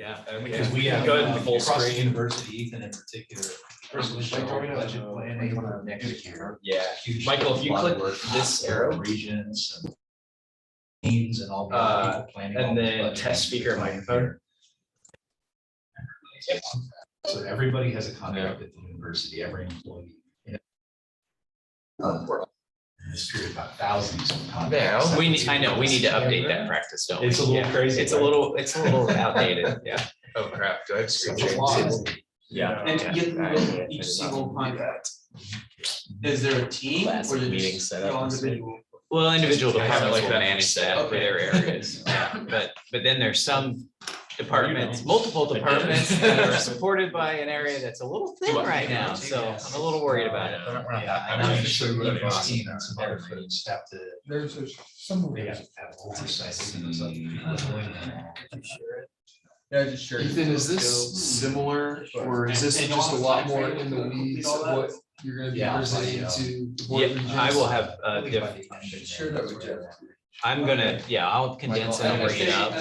Yeah, Because we have go ahead and full across the screen. university, Ethan in particular. Budget planning. Yeah, Huge Michael, if you lot of click work this for arrow, regions and teams and all the other people planning. all and this then budgeting. test speaker microphone. So everybody has a contract at the university, every employee. History about thousands of contracts. I know, we need to update that practice, don't we? It's a little Yeah. crazy, It's right? a little outdated, yeah. Oh crap, do I have screen sharing? Yeah. And yeah, get I- each single contract. Is there a team or Classic is it meeting just setup. all individual? Well, individual Just have it departments like will that. manage that for Okay. their areas, yeah, but then there's some departments, multiple departments that are supported by an area that's a little thin right now, so I'm a little worried about it. Yeah, I know, officially with this team and some other folks have to, There's some. they have to have oversight. Some of the people doing that. Yeah, just sure. Ethan, is this similar, or is this just a lot more in the weeds of what you're gonna be Yeah, presenting yeah. to the board? Yeah, I will have, Sure, that would do. I'm gonna, I'll condense it and bring it up.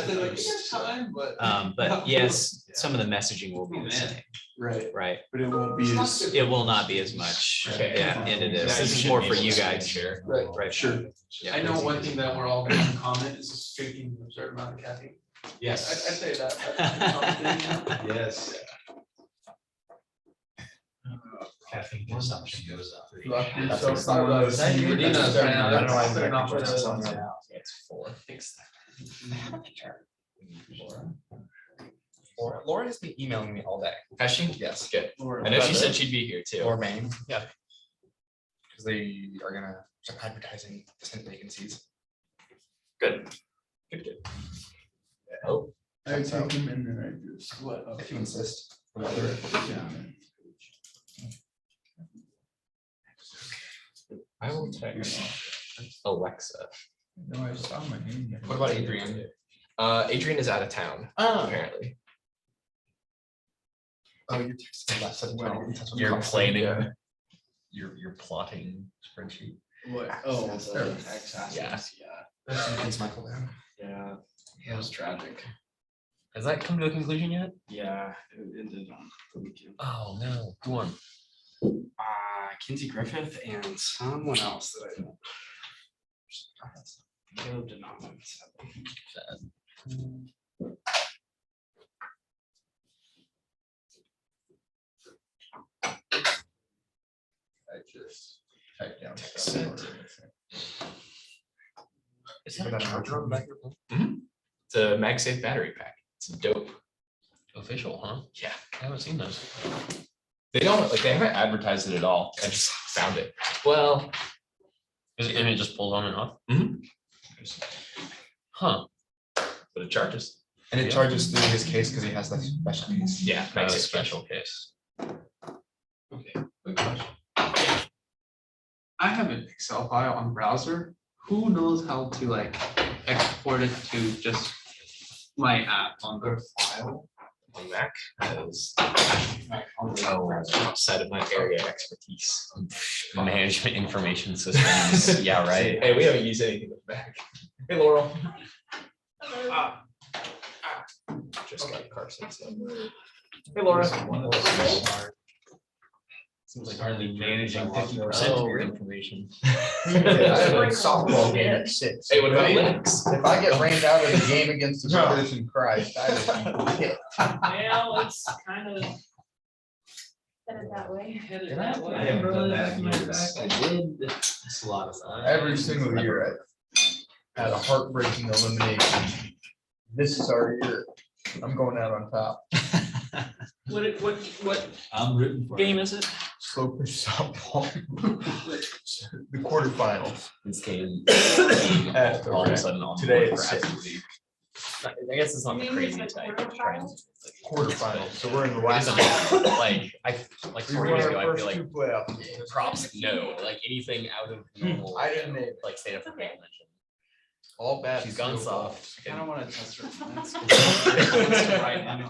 But yes, some of the messaging will be the same, Right, right? but it won't be as, It will not be as much, Okay. yeah, into this. This is more for you guys. Share. Right, sure. Yeah. I know one thing that we're all going to comment is drinking a certain amount of caffeine. I'd Yes. say that. Yes. Caffeine consumption goes up. Lock That's yourself what someone out of was the saying. secret. I don't know why That's they're not for the- putting some out. It's 4. Fix Laura has been emailing me all day. Has she? Yes. Good. Or- I know she said she'd be here too. Or Maine. Yeah. Because they are gonna start advertising 10 vacancies. Good. Oh, I take him in and I just. What? If you insist. I will text Alexa. No, I saw my name there. What about Adrian? Adrian is out of town, apparently. Oh, you're texting last of town. You're planning. You're plotting spreadsheet. What? Oh, Yeah. Thanks, Michael. Man. Yeah, it was tragic. Has that come to a conclusion yet? Yeah, it ended on the weekend. Oh no. Go on. Kinsey Griffith and someone else that I don't. Caleb did not win, sadly. I just typed down. Sent. Is that a charger on the back of your phone? It's a MagSafe battery pack. It's dope. Official, huh? Yeah. I haven't seen those. They don't they haven't advertised it at all. I just found it. Well, And it just pulls on and off? Mhm. Huh. but it charges. And it Yeah. charges through his case because he has that special case. Yeah, Not a MagSafe special case. Okay, good question. I have an Excel file on browser. Who knows how to like export it to just my app on the file? On Mac as outside of my area of expertise. Management information systems. Yeah, right. Hey, we haven't used anything with Mac. Hey, Laurel. Ah, Just got Carson. So. Hey, Laura. Seems like Hardly managing 50% of of your your information. I have a softball game at 6. Hey, what about Linux? If I get rained out of the game against the brothers in Christ, I will be hit. well, it's kind of Headed that way. headed Did I? that way. I haven't done that in My years. back, I did. It's a lot of fun. Every single year I had a heartbreaking elimination. This is our year. I'm going out on top. What I'm rooting for. game is it? Slow pitch softball. The quarterfinals. This game At all of a sudden on Today board it's for six. absolutely. I guess it's not the You mean crazy the type. quarterfinals? Quarterfinals, so we're in the It last. isn't like like We 4 won years our ago, I feel first like two playoff. props, no, like anything out of normal. I didn't name like state of Okay. mention. all bats. She's gone go soft. I don't want to test her.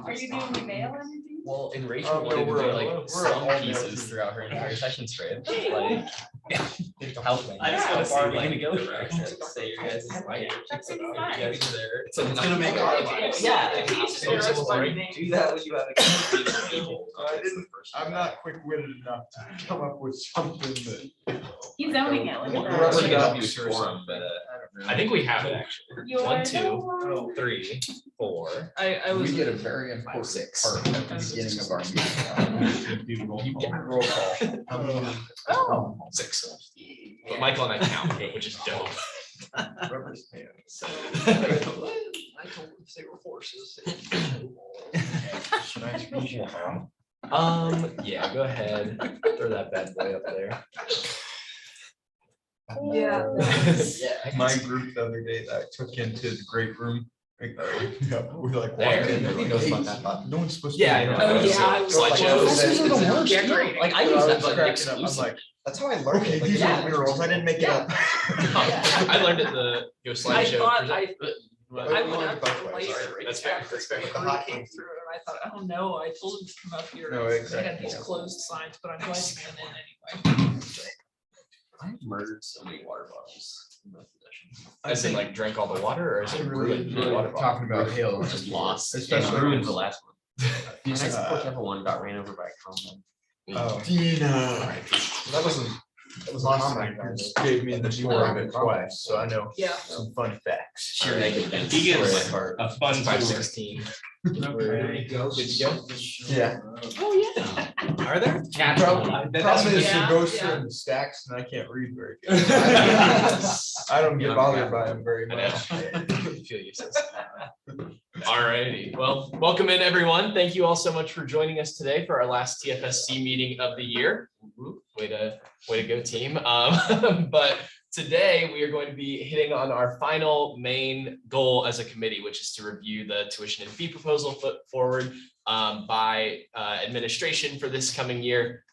Are you doing the mail anything? Well, and Rachel Oh, no, wanted to we're do all- like we're some all pieces males. throughout her entire session straight. Like Help me. I just Yeah. wanna see How far are we like gonna go the here? direction, say your guys' like. That's so fine. if you guys are there, It's like, It's gonna make our lives. Yeah. If you So just just like, like, do that when you have a people. I'm not quick-witted enough to come up with something that. He's owning it, look at Rubber that. ducky You or score 'em, something. but, I don't I know. think we have it actually. You're 1, the 2, one. 3, 4. I was. We get a very important 6. part at the beginning of our meeting. Do roll You call. get Roll call. How many- Oh. 6. But Michael and I count, which is dope. Rubber stamp. So. I told them if they were horses. Should I screen share now? Yeah, go ahead. Throw that bad boy up there. Yeah. My group the other day that I took into the great room. We like There. walked in, they're He like, knows "Hey, about that button." no one's supposed to. Yeah, I be know. around." Oh, yeah. So, like, Slideshows. those are the worst. Yeah, great. Like I But use that was button cracking up. I'm exclusive. like, That's how I learned okay, it. Like, these yeah. are the rules. I didn't make it up. I learned it the Go I slideshow. thought present- I Well, went up both to ways, later. sorry. That's fair, that's fair. With the Crew hot came keys. through and I thought, oh no, I told him to come up here. No, They exactly. had these closed signs, but I'm glad he went in anyway. I've murdered so many water bottles in my possession. As in like drank all the water or is it ruined the Really water bottle? talking about hail. Just lost. Especially- And ruined the last one. The next Uh, poor Kevin one got ran over by a combine. Oh. Dina. That was awesome. Just gave me the score of it twice, so I know Yeah. some fun facts. Sheer negligence. He gets on my part. a fun 516. Okay. Good to go. Yeah. Oh, yeah. Are there? Problem is Yeah, it goes yeah. through in the stacks and I can't read very good. I don't get bothered by them very I know. much. Feel you, sis. Alrighty, well, welcome in everyone. Thank you all so much for joining us today for our last TFSC meeting of the year. Way to go, team. But today we are going to be hitting on our final main goal as a committee, which is to review the tuition and fee proposal put forward by administration for this coming year,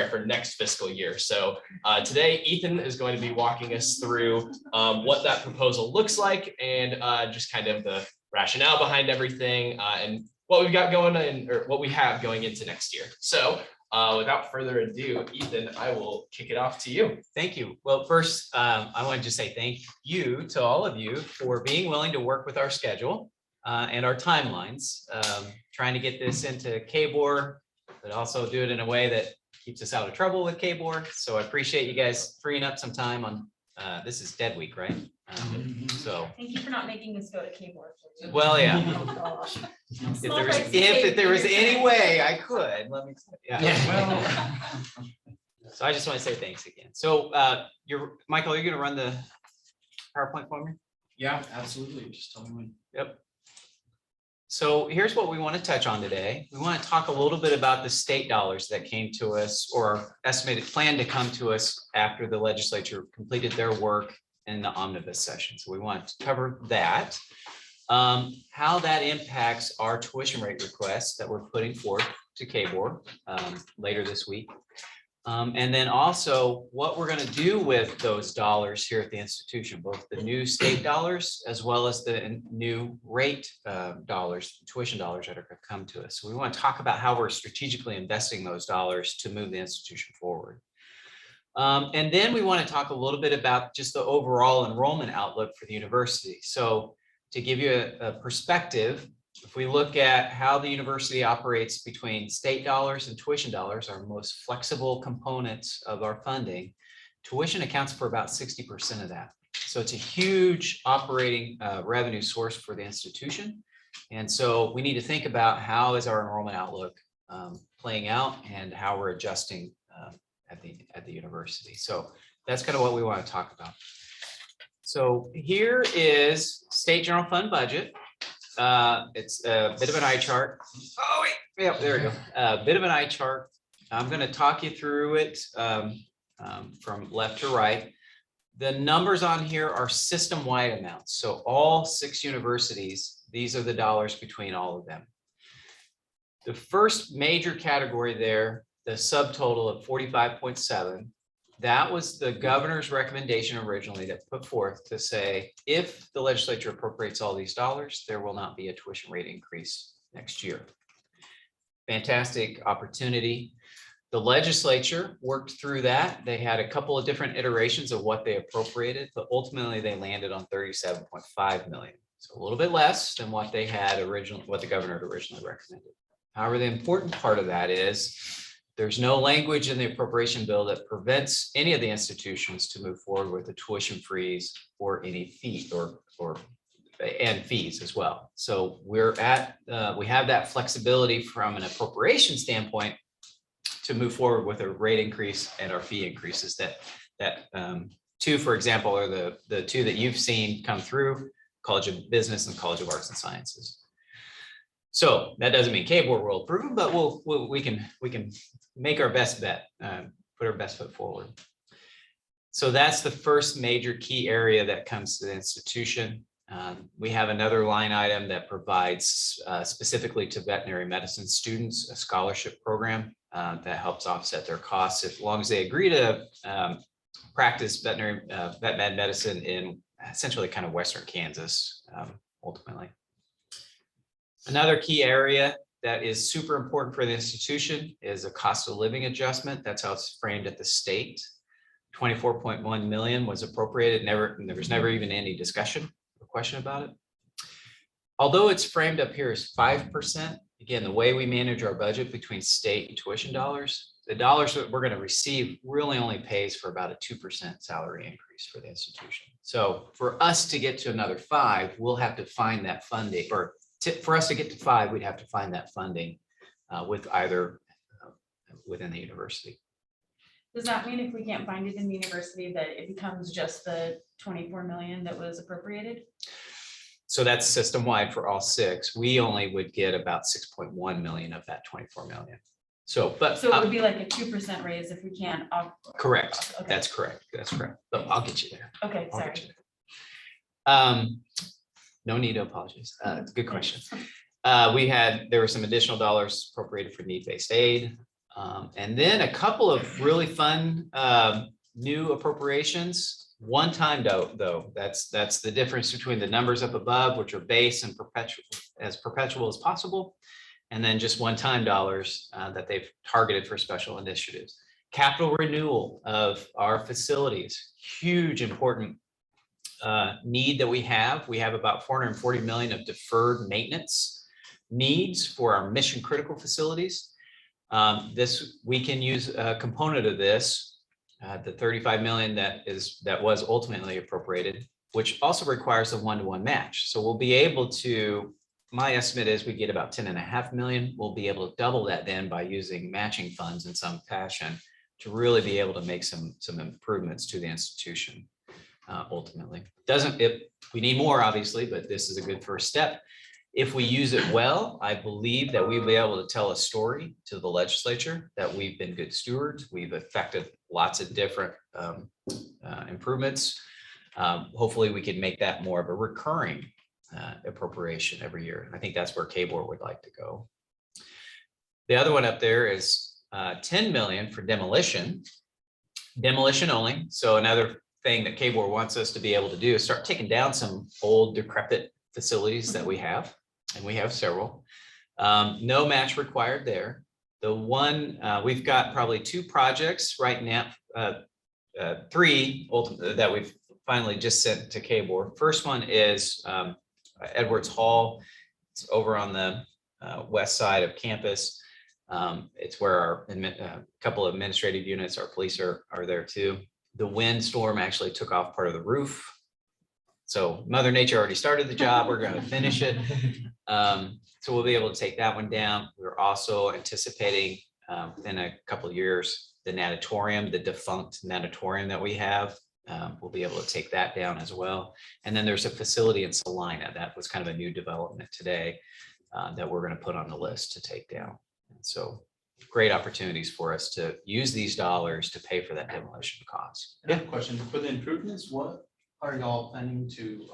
for next fiscal year. So today Ethan is going to be walking us through what that proposal looks like and just kind of the rationale behind everything and what we've got going in, or what we have going into next year. So without further ado, Ethan, I will kick it off to you. Thank you. Well, first, I wanted to say thank you to all of you for being willing to work with our schedule and our timelines, trying to get this into Kbor, but also do it in a way that keeps us out of trouble with Kbor. So I appreciate you guys freeing up some time on, this is dead week, right? So, Thank you for not making us go to Kbor. well, yeah. Oh, gosh. If there was any way I could, let me, yeah. So I just want to say thanks again. So Michael, are you gonna run the PowerPoint for me? Yeah, absolutely. Just tell me when. Yep. So here's what we want to touch on today. We want to talk a little bit about the state dollars that came to us or estimated plan to come to us after the legislature completed their work in the omnibus session. So we want to cover that. How that impacts our tuition rate requests that we're putting forth to Kbor later this week. And then also what we're going to do with those dollars here at the institution, both the new state dollars as well as the new rate dollars, tuition dollars that are going to come to us. So we want to talk about how we're strategically investing those dollars to move the institution forward. And then we want to talk a little bit about just the overall enrollment outlook for the university. So to give you a perspective, if we look at how the university operates between state dollars and tuition dollars, our most flexible components of our funding, tuition accounts for about 60% of that. So it's a huge operating revenue source for the institution. And so we need to think about how is our enrollment outlook playing out and how we're adjusting at the university. So that's kind of what we want to talk about. So here is state general fund budget. It's a bit of an eye chart. Oh, wait, yeah, there we go. A bit of an eye chart. I'm going to talk you through it from left to right. The numbers on here are system-wide amounts. So all 6 universities, these are the dollars between all of them. The first major category there, the subtotal of 45.7, that was the governor's recommendation originally that put forth to say, if the legislature appropriates all these dollars, there will not be a tuition rate increase next year. Fantastic opportunity. The legislature worked through that. They had a couple of different iterations of what they appropriated, but ultimately they landed on 37.5 million. So a little bit less than what they had originally, what the governor had originally recommended. However, the important part of that is there's no language in the appropriation bill that prevents any of the institutions to move forward with a tuition freeze or any fee and fees as well. So we have that flexibility from an appropriation standpoint to move forward with a rate increase and our fee increases that two, for example, are the two that you've seen come through, College of Business and College of Arts and Sciences. So that doesn't mean Kbor will approve them, but we can make our best bet, put our best foot forward. So that's the first major key area that comes to the institution. We have another line item that provides specifically to veterinary medicine students a scholarship program that helps offset their costs as long as they agree to practice veterinary vet med medicine in essentially kind of Western Kansas, ultimately. Another key area that is super important for the institution is a cost of living adjustment. That's how it's framed at the state. 24.1 million was appropriated. There was never even any discussion or question about it. Although it's framed up here as 5%, again, the way we manage our budget between state and tuition dollars, the dollars that we're going to receive really only pays for about a 2% salary increase for the institution. So for us to get to another 5, we'll have to find that funding, or for us to get to 5, we'd have to find that funding with either within the university. Does that mean if we can't find it in the university that it becomes just the 24 million that was appropriated? So that's system-wide for all 6. We only would get about 6.1 million of that 24 million. So, but So it would be like a 2% raise if we can't. correct. Okay. That's correct. That's correct. But I'll get you there. Okay, I'll sorry. get you there. No need to apologize. It's a good question. There were some additional dollars appropriated for need-based aid. And then a couple of really fun new appropriations. One time though, that's the difference between the numbers up above, which are base and perpetual as possible. And then just one-time dollars that they've targeted for special initiatives. Capital renewal of our facilities, huge important need that we have. We have about 440 million of deferred maintenance needs for our mission critical facilities. We can use a component of this, the 35 million that was ultimately appropriated, which also requires a 1-to-1 match. So we'll be able to, my estimate is we get about 10.5 million. We'll be able to double that then by using matching funds in some fashion to really be able to make some improvements to the institution. Ultimately, we need more obviously, but this is a good first step. If we use it well, I believe that we'll be able to tell a story to the legislature that we've been good stewards. We've affected lots of different improvements. Hopefully we can make that more of a recurring appropriation every year. I think that's where Kbor would like to go. The other one up there is 10 million for demolition only. So another thing that Kbor wants us to be able to do is start taking down some old decrepit facilities that we have, and we have several. No match required there. The one, we've got probably 2 projects right now, 3 ultimately that we've finally just sent to Kbor. First one is Edwards Hall. It's over on the west side of campus. It's where our couple of administrative units, our police are there too. The windstorm actually took off part of the roof. So Mother Nature already started the job. We're going to finish it. So we'll be able to take that one down. We're also anticipating in a couple of years, the natatorium, the defunct natatorium that we have. We'll be able to take that down as well. And then there's a facility in Salina that was kind of a new development today that we're going to put on the list to take down. And so great opportunities for us to use these dollars to pay for that demolition cost. Another question, for the improvements, what are y'all planning to,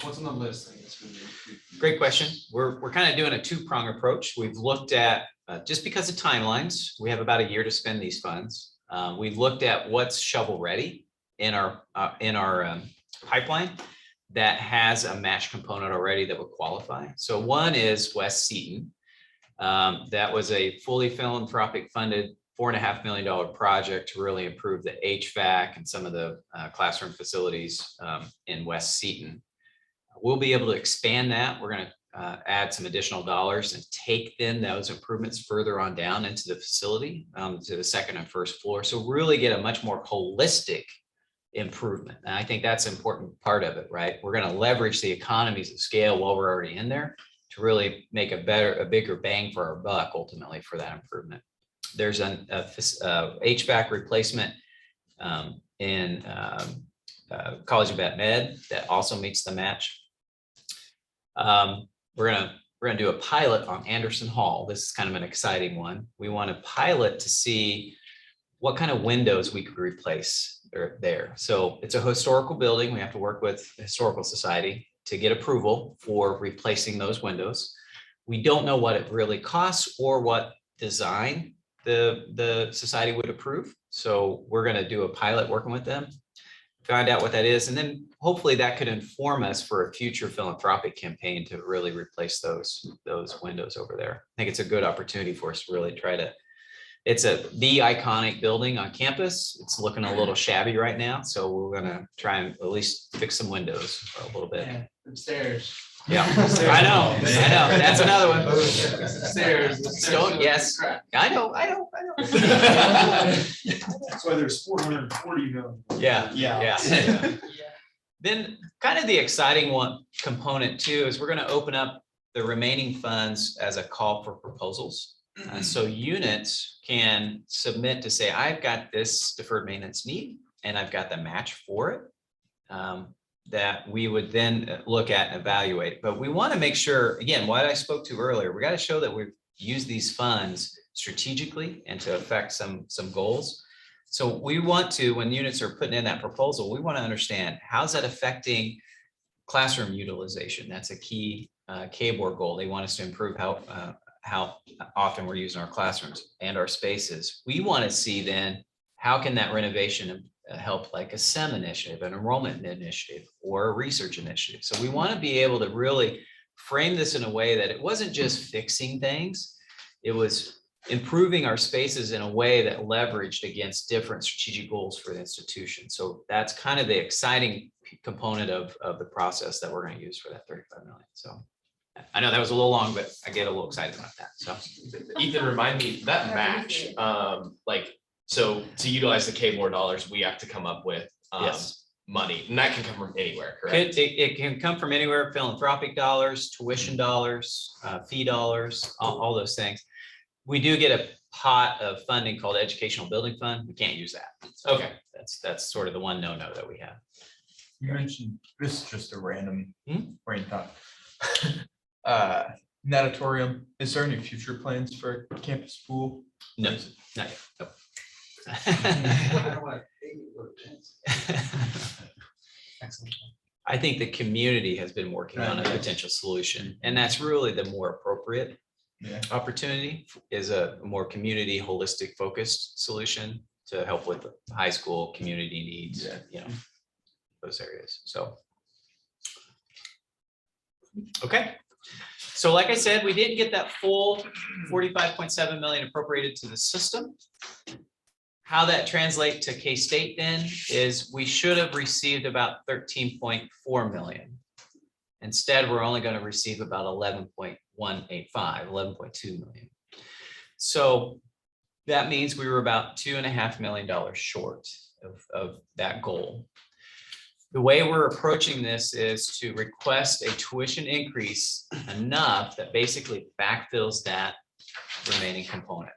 what's on the list, I guess, for the improvements? Great question. We're kind of doing a 2-prong approach. We've looked at, just because of timelines, we have about a year to spend these funds. We've looked at what's shovel ready in our pipeline that has a match component already that would qualify. So one is West Seaton. That was a fully philanthropic funded $4.5 million project to really improve the HVAC and some of the classroom facilities in West Seaton. We'll be able to expand that. We're going to add some additional dollars and take then those improvements further on down into the facility, to the second and first floor. So really get a much more holistic improvement. And I think that's an important part of it, right? We're going to leverage the economies of scale while we're already in there to really make a bigger bang for our buck ultimately for that improvement. There's a HVAC replacement in College of Vet Med that also meets the match. We're gonna do a pilot on Anderson Hall. This is kind of an exciting one. We want to pilot to see what kind of windows we could replace there. So it's a historical building. We have to work with the Historical Society to get approval for replacing those windows. We don't know what it really costs or what design the society would approve. So we're going to do a pilot working with them, find out what that is, and then hopefully that could inform us for a future philanthropic campaign to really replace those windows over there. I think it's a good opportunity for us to really try to. It's the iconic building on campus. It's looking a little shabby right now, so we're going to try and at least fix some windows a little bit. Yeah, upstairs. Yeah, I know. That's another one. Upstairs. Stone, yes. I know. That's why there's 440 million. Yeah. Then kind of the exciting one component too is we're going to open up the remaining funds as a call for proposals. So units can submit to say, I've got this deferred maintenance need and I've got the match for it. That we would then look at and evaluate. But we want to make sure, again, what I spoke to earlier, we got to show that we've used these funds strategically and to affect some goals. So we want to, when units are putting in that proposal, we want to understand how's that affecting classroom utilization. That's a key Kbor goal. They want us to improve how often we're using our classrooms and our spaces. We want to see then how can that renovation help, like a SEM initiative, an enrollment initiative, or a research initiative. So we want to be able to really frame this in a way that it wasn't just fixing things, it was improving our spaces in a way that leveraged against different strategic goals for the institution. So that's kind of the exciting component of the process that we're going to use for that 35 million. So I know that was a little long, but I get a little excited about that. So Ethan, remind me that match, so to utilize the Kbor dollars, we have to come up with yes, money, and that can come from anywhere, correct? it can come from anywhere: philanthropic dollars, tuition dollars, fee dollars, all those things. We do get a pot of funding called Educational Building Fund. We can't use that. So Okay. That's sort of the one no that we have. You mentioned, this is just a random brain thought. Natatorium, is there any future plans for a campus pool? No, not yet. Nope. I think the community has been working on a potential solution, and that's really the more appropriate opportunity, is a more community holistic focused solution to help with the high school community needs, those areas. So, okay. So like I said, we didn't get that full 45.7 million appropriated to the system. How that translates to K-State then is we should have received about 13.4 million. Instead, we're only going to receive about 11.2 million. So that means we were about $2.5 million short of that goal. The way we're approaching this is to request a tuition increase enough that basically backfills that remaining component,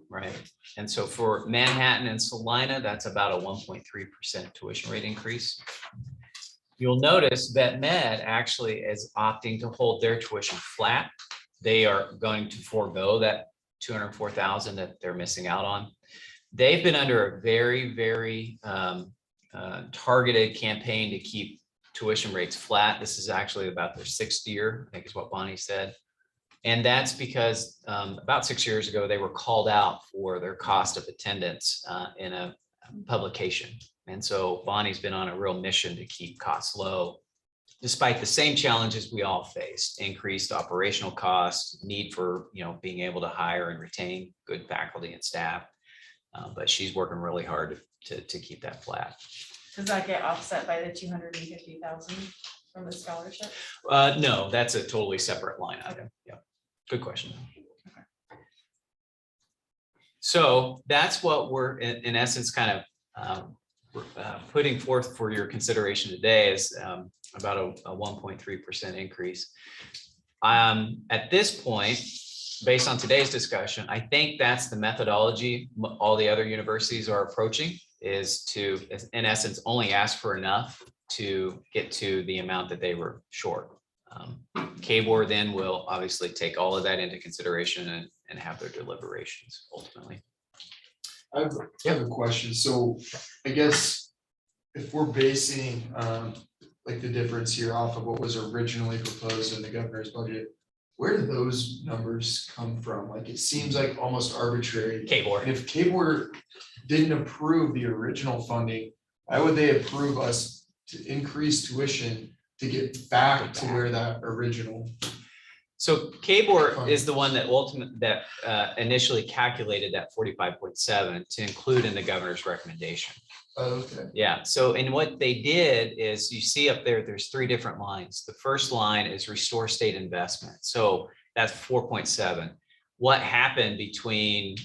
right? And so for Manhattan and Salina, that's about a 1.3% tuition rate increase. You'll notice that Med actually is opting to hold their tuition flat. They are going to forego that $204,000 that they're missing out on. They've been under a very, very targeted campaign to keep tuition rates flat. This is actually about their 6th year, I think is what Bonnie said. And that's because about 6 years ago, they were called out for their cost of attendance in a publication. And so Bonnie's been on a real mission to keep costs low despite the same challenges we all faced, increased operational costs, need for, being able to hire and retain good faculty and staff. But she's working really hard to keep that flat. Does that get offset by the 250,000 from the scholarship? No, that's a totally separate line item. Yeah, good question. So that's what we're in essence kind of putting forth for your consideration today is about a 1.3% increase. At this point, based on today's discussion, I think that's the methodology all the other universities are approaching, is to, in essence, only ask for enough to get to the amount that they were short. Kbor then will obviously take all of that into consideration and have their deliberations ultimately. I have a question. So I guess if we're basing like the difference here off of what was originally proposed in the governor's budget, where do those numbers come from? Like, it seems like almost arbitrary. Kbor. And if Kbor didn't approve the original funding, why would they approve us to increase tuition to get back to where that original? So Kbor is the one that initially calculated that 45.7 to include in the governor's recommendation. Okay. Yeah, so and what they did is you see up there, there's three different lines. The first line is restore state investment. So that's 4.7. What happened between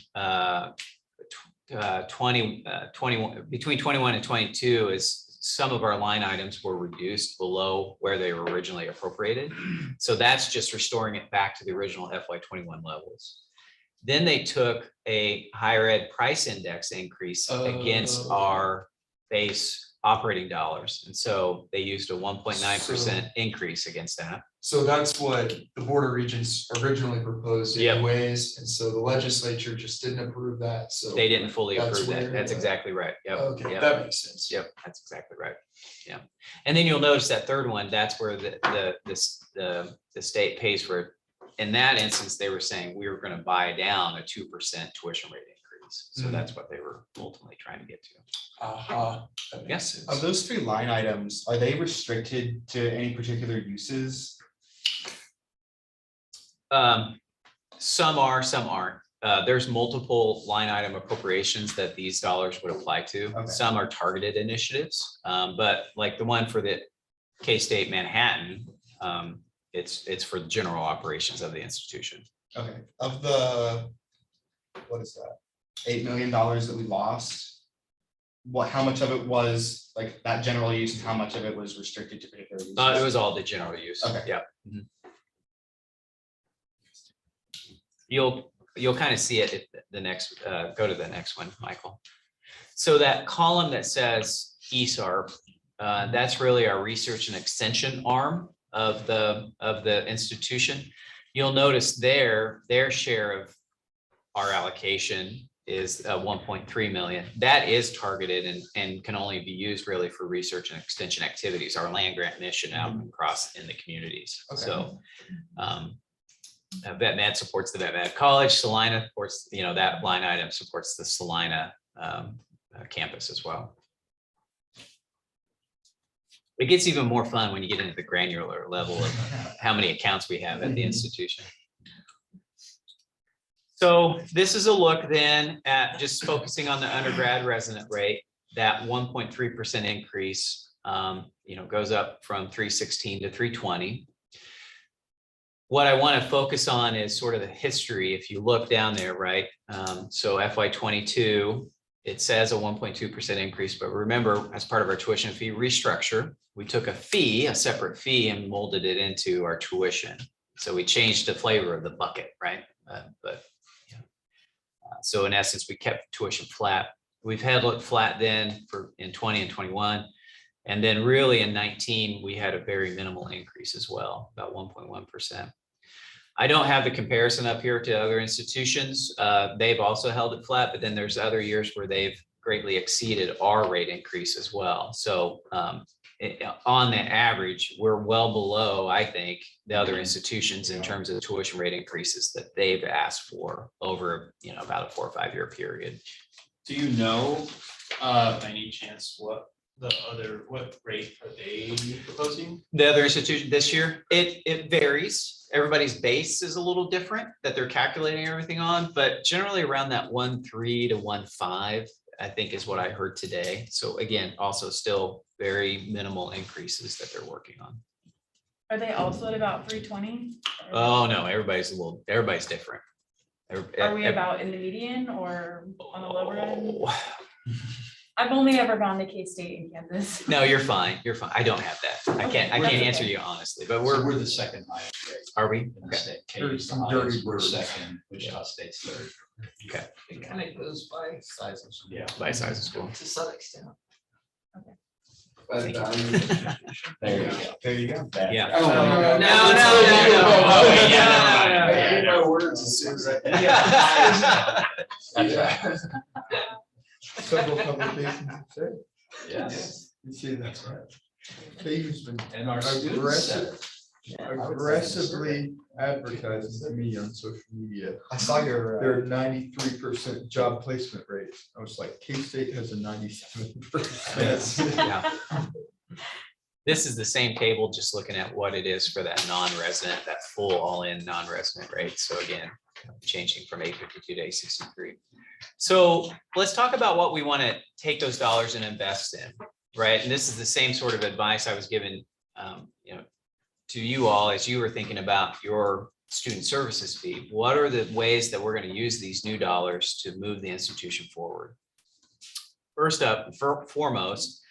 between 21 and 22 is some of our line items were reduced below where they were originally appropriated. So that's just restoring it back to the original FY21 levels. Then they took a higher ed price index increase against our base operating dollars. And so they used a 1.9% increase against that. So that's what the Board of Regents originally proposed Yep. anyways, and so the legislature just didn't approve that, so. They didn't fully That's approve that. where That's the- exactly right. Yep. Okay, Yep. that makes sense. Yep, that's exactly right. Yeah. And then you'll notice that third one, that's where the state pays for it. In that instance, they were saying we were going to buy down a 2% tuition rate increase. So Mhm. that's what they were ultimately trying to get to. That Yes. makes Of sense. those three line items, are they restricted to any particular uses? Some are, some aren't. There's multiple line item appropriations that these dollars would apply to. Okay. Some are targeted initiatives, but like the one for the K-State Manhattan, it's for the general operations of the institution. Okay, of the, what is that? $8 million that we lost. How much of it was like that general use and how much of it was restricted to particular uses? It was all the general use. Okay. Yeah. Mhm. You'll kind of see it at the next, go to the next one, Michael. So that column that says ESAR, that's really our research and extension arm of the institution. You'll notice their share of our allocation is 1.3 million. That is targeted and can only be used really for research and extension activities, our land grant mission out across in the communities. Okay. So Vet Med supports the Vet Med College, Salina supports, that line item supports the Salina campus as well. It gets even more fun when you get into the granular level of how many accounts we have at the institution. So this is a look then at just focusing on the undergrad resident rate. That 1.3% increase, goes up from 316 to 320. What I want to focus on is sort of the history. If you look down there, right? So FY22, it says a 1.2% increase, but remember, as part of our tuition fee restructure, we took a separate fee and molded it into our tuition. So we changed the flavor of the bucket, right? So in essence, we kept tuition flat. We've had it flat then in 20 and 21. And then really in 19, we had a very minimal increase as well, about 1.1%. I don't have the comparison up here to other institutions. They've also held it flat, but then there's other years where they've greatly exceeded our rate increase as well. So on the average, we're well below, I think, the other institutions in terms of the tuition rate increases that they've asked for over, about a 4 or 5 year period. Do you know, by any chance, what the other, what rate are they proposing? The other institution this year, it varies. Everybody's base is a little different that they're calculating everything on, but generally around that 1.3 to 1.5, I think is what I heard today. So again, also still very minimal increases that they're working on. Are they also at about 320? Oh, no, everybody's different. Are we about in the median or on the lower end? Oh, I've only ever gone to K-State in Kansas. no, you're fine. You're fine. I don't have that. I can't Okay. answer you honestly, but We're the second highest rate are we? in the Okay. state. K There's is the some dirty highest, we're words. second, Wichita State's third. Okay. It kind of goes by sizes. Yeah. By size of school. To some extent. Thank you. There you go. There you go. Yeah. I don't know. No. Oh, I yeah. hate my words as soon as I. Yeah. Several publications have said, Yes, you see, that's right. K's been And our students said it. aggressively advertising to me on social media. I saw your, Their 93% job placement rate. I was like, K-State has a 97%. Yeah. This is the same table, just looking at what it is for that non-resident, that full all-in non-resident rate. So again, changing from 852 to 863. So let's talk about what we want to take those dollars and invest in, right? And this is the same sort of advice I was given, to you all as you were thinking about your student services fee. What are the ways that we're going to use these new dollars to move the institution forward? First up, foremost,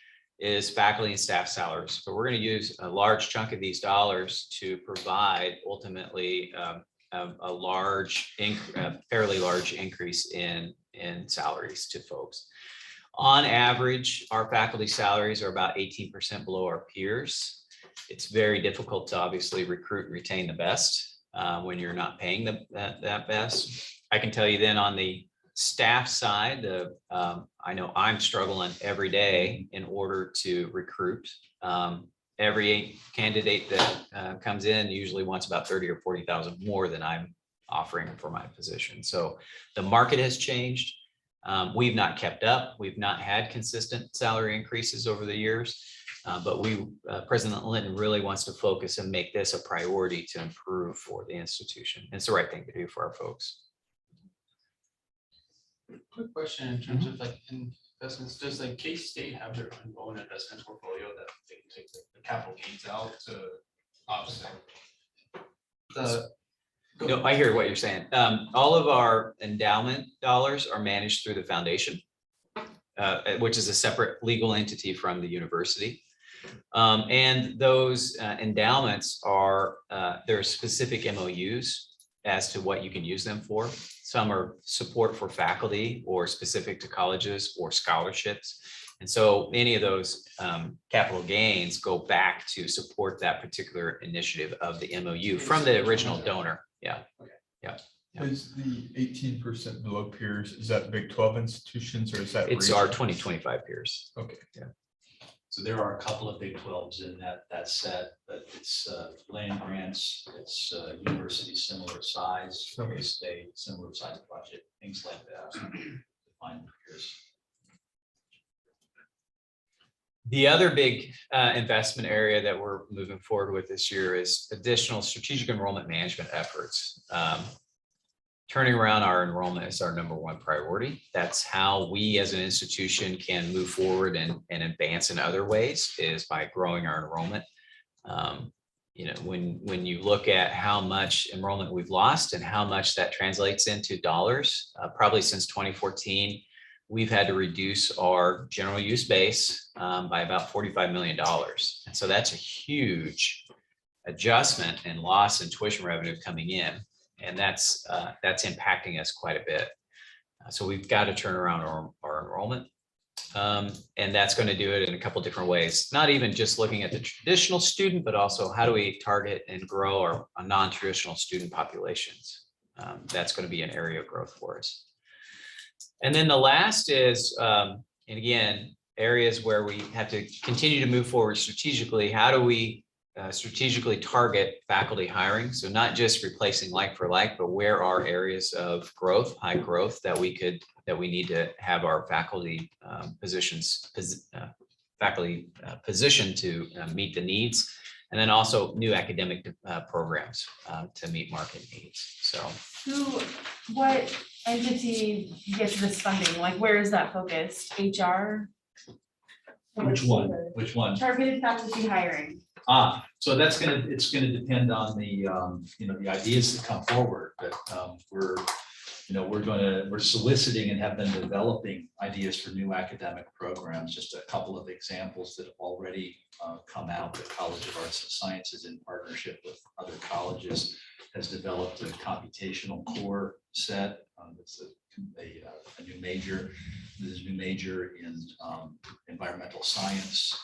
is faculty and staff salaries. So we're going to use a large chunk of these dollars to provide ultimately a fairly large increase in salaries to folks. On average, our faculty salaries are about 18% below our peers. It's very difficult to obviously recruit and retain the best when you're not paying that best. I can tell you then on the staff side, I know I'm struggling every day in order to recruit. Every candidate that comes in usually wants about 30 or 40,000 more than I'm offering for my position. So the market has changed. We've not kept up. We've not had consistent salary increases over the years. But President Linton really wants to focus and make this a priority to improve for the institution. It's the right thing to do for our folks. Quick question in terms of like investments, does like K-State have their own investment portfolio that they can take the capital gains out to offset? No, I hear what you're saying. All of our endowment dollars are managed through the foundation, which is a separate legal entity from the university. And those endowments are, there are specific MOUs as to what you can use them for. Some are support for faculty or specific to colleges or scholarships. And so any of those capital gains go back to support that particular initiative of the MOU from the original donor. Yeah. Yeah. Is the 18% below peers, is that Big 12 institutions or is that? It's our regional? 2025 peers. Okay. Yeah. So there are a couple of Big 12s in that set, but it's land grants, it's universities similar size, Okay. state similar size budget, things like that. Define peers. The other big investment area that we're moving forward with this year is additional strategic enrollment management efforts. Turning around our enrollment is our number one priority. That's how we as an institution can move forward and advance in other ways, is by growing our enrollment. When you look at how much enrollment we've lost and how much that translates into dollars, probably since 2014, we've had to reduce our general use base by about $45 million. And so that's a huge adjustment and loss in tuition revenue coming in. And that's impacting us quite a bit. So we've got to turn around our enrollment. And that's going to do it in a couple of different ways, not even just looking at the traditional student, but also how do we target and grow our non-traditional student populations. That's going to be an area of growth for us. And then the last is, and again, areas where we have to continue to move forward strategically. How do we strategically target faculty hiring? So not just replacing like for like, but where are areas of growth, high growth that we need to have our faculty positions faculty position to meet the needs. And then also new academic programs to meet market needs. So What entity gets this funding? Like, where is that focused? HR? Which one? Which one? Targeted faculty hiring. So it's gonna depend on the, the ideas that come forward, but we're soliciting and have been developing ideas for new academic programs. Just a couple of examples that have already come out. The College of Arts and Sciences, in partnership with other colleges, has developed a computational core set. It's a new major. There's a new major in environmental science.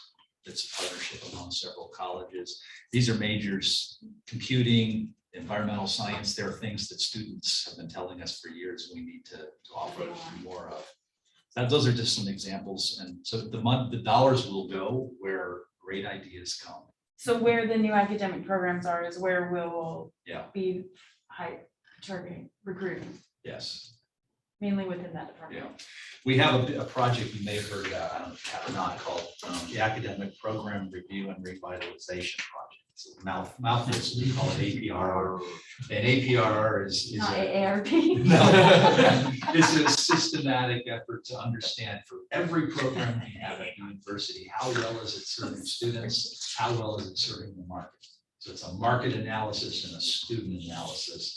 It's a partnership among several colleges. These are majors: computing, environmental science. There are things that students have been telling us for years we need to offer more of. Those are just some examples. And so the dollars will go where great ideas come. So where the new academic programs are is where we'll Yeah. be targeting recruiting, Yes. mainly within that department. Yeah. We have a project you may have heard about, I don't know if you have or not, called the Academic Program Review and Revitalization Project. It's a mouthful, we call it APRR. And APRR is Not a AARP. No, it's a systematic effort to understand for every program we have at university, how well is it serving students? How well is it serving the market? So it's a market analysis and a student analysis.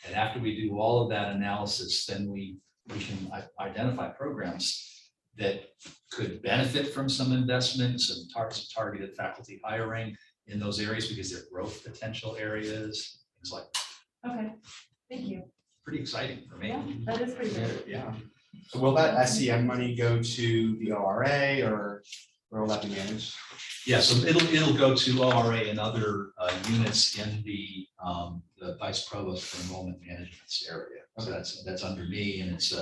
And after we do all of that analysis, then we can identify programs that could benefit from some investments and targeted faculty hiring in those areas because they're growth potential areas, things like that. Okay, thank you. Pretty exciting for me. Yeah, that is pretty good. Yeah. So will that SEM money go to the ORA or where will that be managed? Yeah, so it'll go to ORA and other units in the Vice Provost for Enrollment Management's area. So that's under me, and it's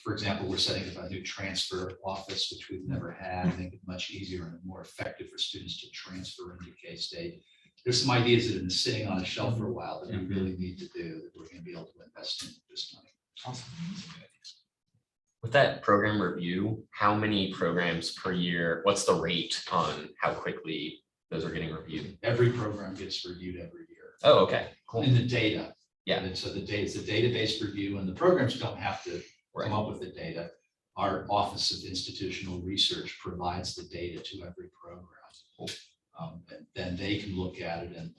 for example, we're setting up a new transfer office, which we've never had, make it much easier and more effective for students to transfer into K-State. There's some ideas that have been sitting on a shelf for a while that we really need to do, that we're going to be able to invest in this money. Awesome. With that program review, how many programs per year? What's the rate on how quickly those are getting reviewed? Every program gets reviewed every year. Oh, okay, cool. In the data. Yeah. And so it's a database review, and the programs don't have to come up with the data. Our Office of Institutional Research provides the data to every program. And then they can look at it and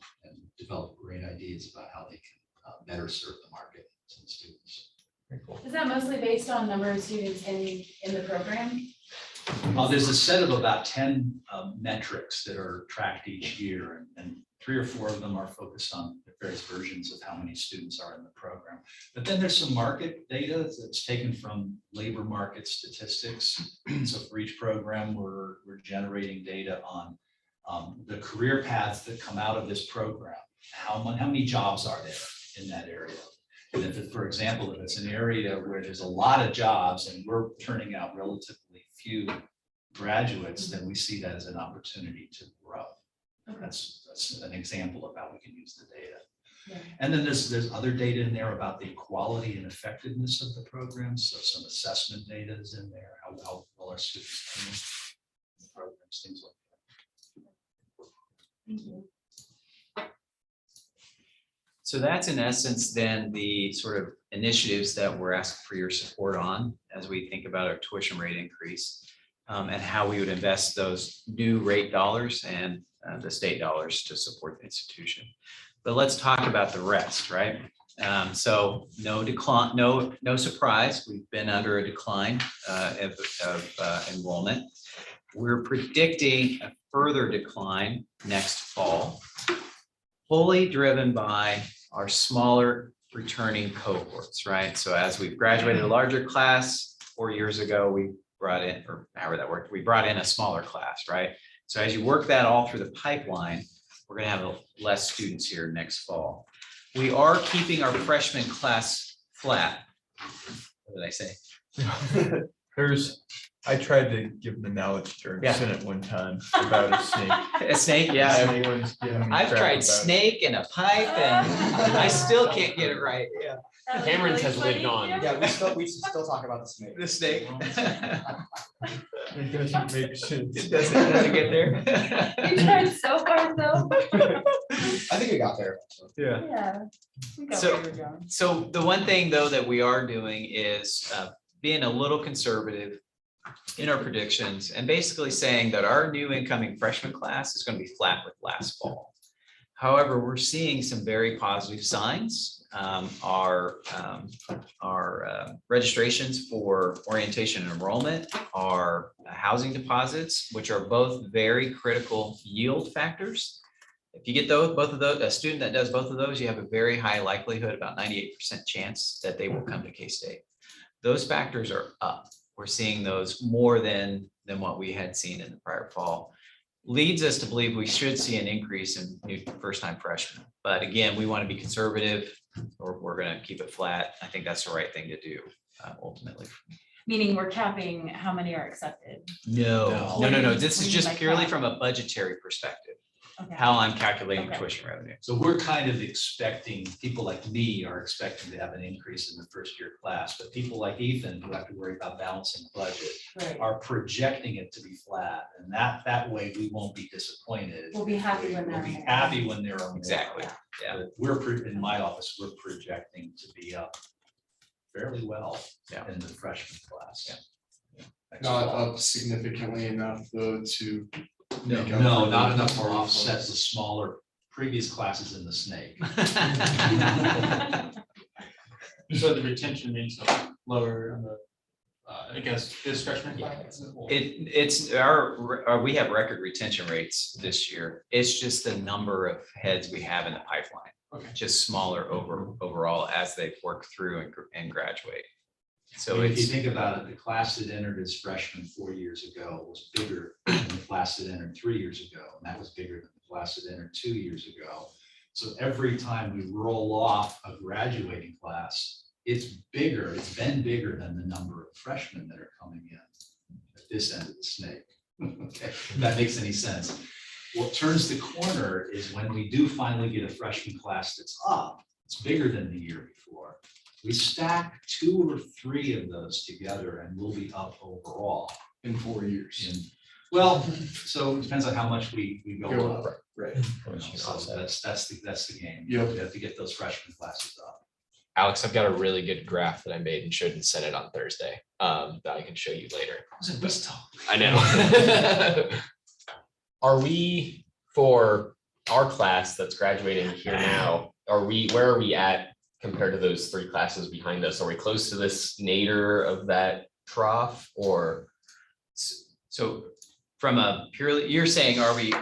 develop great ideas about how they can better serve the market and students. Very cool. Is that mostly based on number of students in the program? There's a set of about 10 metrics that are tracked each year, and 3 or 4 of them are focused on the various versions of how many students are in the program. But then there's some market data that's taken from labor market statistics. So for each program, we're generating data on the career paths that come out of this program. How many jobs are there in that area? And if, for example, if it's an area where there's a lot of jobs and we're turning out relatively few graduates, then we see that as an opportunity to grow. That's an example of how we can use the data. Yeah. And then there's other data in there about the quality and effectiveness of the program. So some assessment data is in there, how well our students do in the programs, things like that. Thank you. So that's in essence then the sort of initiatives that we're asking for your support on as we think about our tuition rate increase and how we would invest those new rate dollars and the state dollars to support the institution. But let's talk about the rest, right? So no decline, no surprise. We've been under a decline of enrollment. We're predicting a further decline next fall, wholly driven by our smaller returning cohorts, right? So as we've graduated a larger class 4 years ago, we brought in, or however that worked, we brought in a smaller class, right? So as you work that all through the pipeline, we're gonna have less students here next fall. We are keeping our freshman class flat. What did I say? I tried to give an analogy during Yeah. Senate one time about a snake. A snake, yeah. Everyone's giving me I've crap tried about it. snake and a pipe and I still can't get it right. Yeah. That was Cameron's really has lived funny. on. Yeah, we should still talk about the snake. The snake. It doesn't make sense. It doesn't get there. You tried so hard though. I think we got there. Yeah. Yeah. We got So- where you were going. So the one thing though that we are doing is being a little conservative in our predictions and basically saying that our new incoming freshman class is going to be flat with last fall. However, we're seeing some very positive signs. Our registrations for orientation and enrollment, our housing deposits, which are both very critical yield factors. If you get both of those, a student that does both of those, you have a very high likelihood, about 98% chance that they will come to K-State. Those factors are up. We're seeing those more than what we had seen in the prior fall. Leads us to believe we should see an increase in new first-time freshmen. But again, we want to be conservative, or we're going to keep it flat. I think that's the right thing to do ultimately. Meaning we're capping how many are accepted. No. What do you- This what is do you just mean by purely cap? from a budgetary perspective, Okay. how I'm calculating Okay. tuition revenue. So we're kind of expecting, people like me are expecting to have an increase in the first year class, but people like Ethan who have to worry about balancing budget Right. are projecting it to be flat, and that way we won't be disappointed. We'll be happy when We'll they're be there. happy when they're on. Exactly. Yeah. But in my office, we're projecting to be up fairly well Yeah. in the freshman class. Yeah. Next Not fall. up significantly enough though to. No, make up no, for not the enough to party offset folks. the smaller previous classes in the snake. So the retention rates are lower on the, I guess, this freshman class. It's we have record retention rates this year. It's just the number of heads we have in the pipeline. Okay. Just smaller overall as they work through and graduate. So So if you it's, think about it, the class that entered as freshmen 4 years ago was bigger than the class that entered 3 years ago, and that was bigger than the class that entered 2 years ago. So every time we roll off a graduating class, it's bigger, it's been bigger than the number of freshmen that are coming in at this end of the snake. Okay, if that makes any sense. What turns the corner is when we do finally get a freshman class that's up, it's bigger than the year before. We stack 2 or 3 of those together and we'll be up overall. In 4 years. Well, so it depends on how much we go Go up. Right. You know, So that's the game. Yep. We have to get those freshman classes up. Alex, I've got a really good graph that I made and showed and sent it on Thursday, that I can show you later. I know. Are we, for our class that's graduating here now, where are we at compared to those 3 classes behind us? Are we close to this nadir of that trough, or? so from a purely, you're saying, are we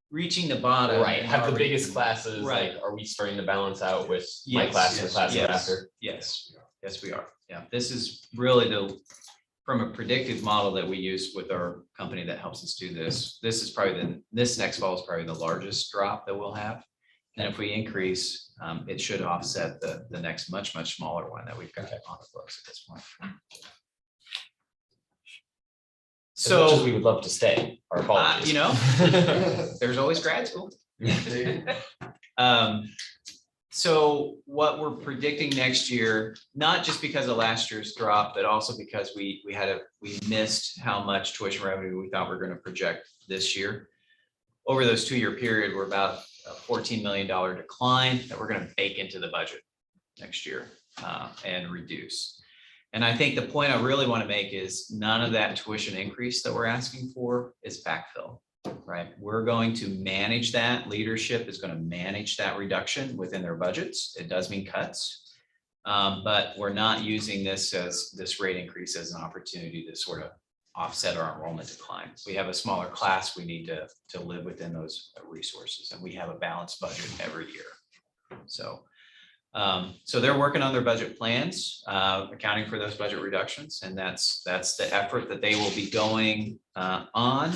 reaching the bottom? Right, and have are the we- biggest classes, Right. like, are we starting to balance out with my Yes, class and the yes, classes yes. after? Yes, we are. Yeah, this is really from a predictive model that we use with our company that helps us do this. This is probably this next fall is probably the largest drop that we'll have. And if we increase, it should offset the next much smaller one that we've got on the books at this point. As much as So, we would love to stay, our apologies. you know, there's always grad school. So what we're predicting next year, not just because of last year's drop, but also because we missed how much tuition revenue we thought we were going to project this year. Over those 2-year period, we're about a $14 million decline that we're going to bake into the budget next year and reduce. And I think the point I really want to make is none of that tuition increase that we're asking for is backfill. Right, we're going to manage that. Leadership is going to manage that reduction within their budgets. It does mean cuts. But we're not using this rate increase as an opportunity to sort of offset our enrollment decline. We have a smaller class. We need to live within those resources, and we have a balanced budget every year. So they're working on their budget plans, accounting for those budget reductions, and that's the effort that they will be going on.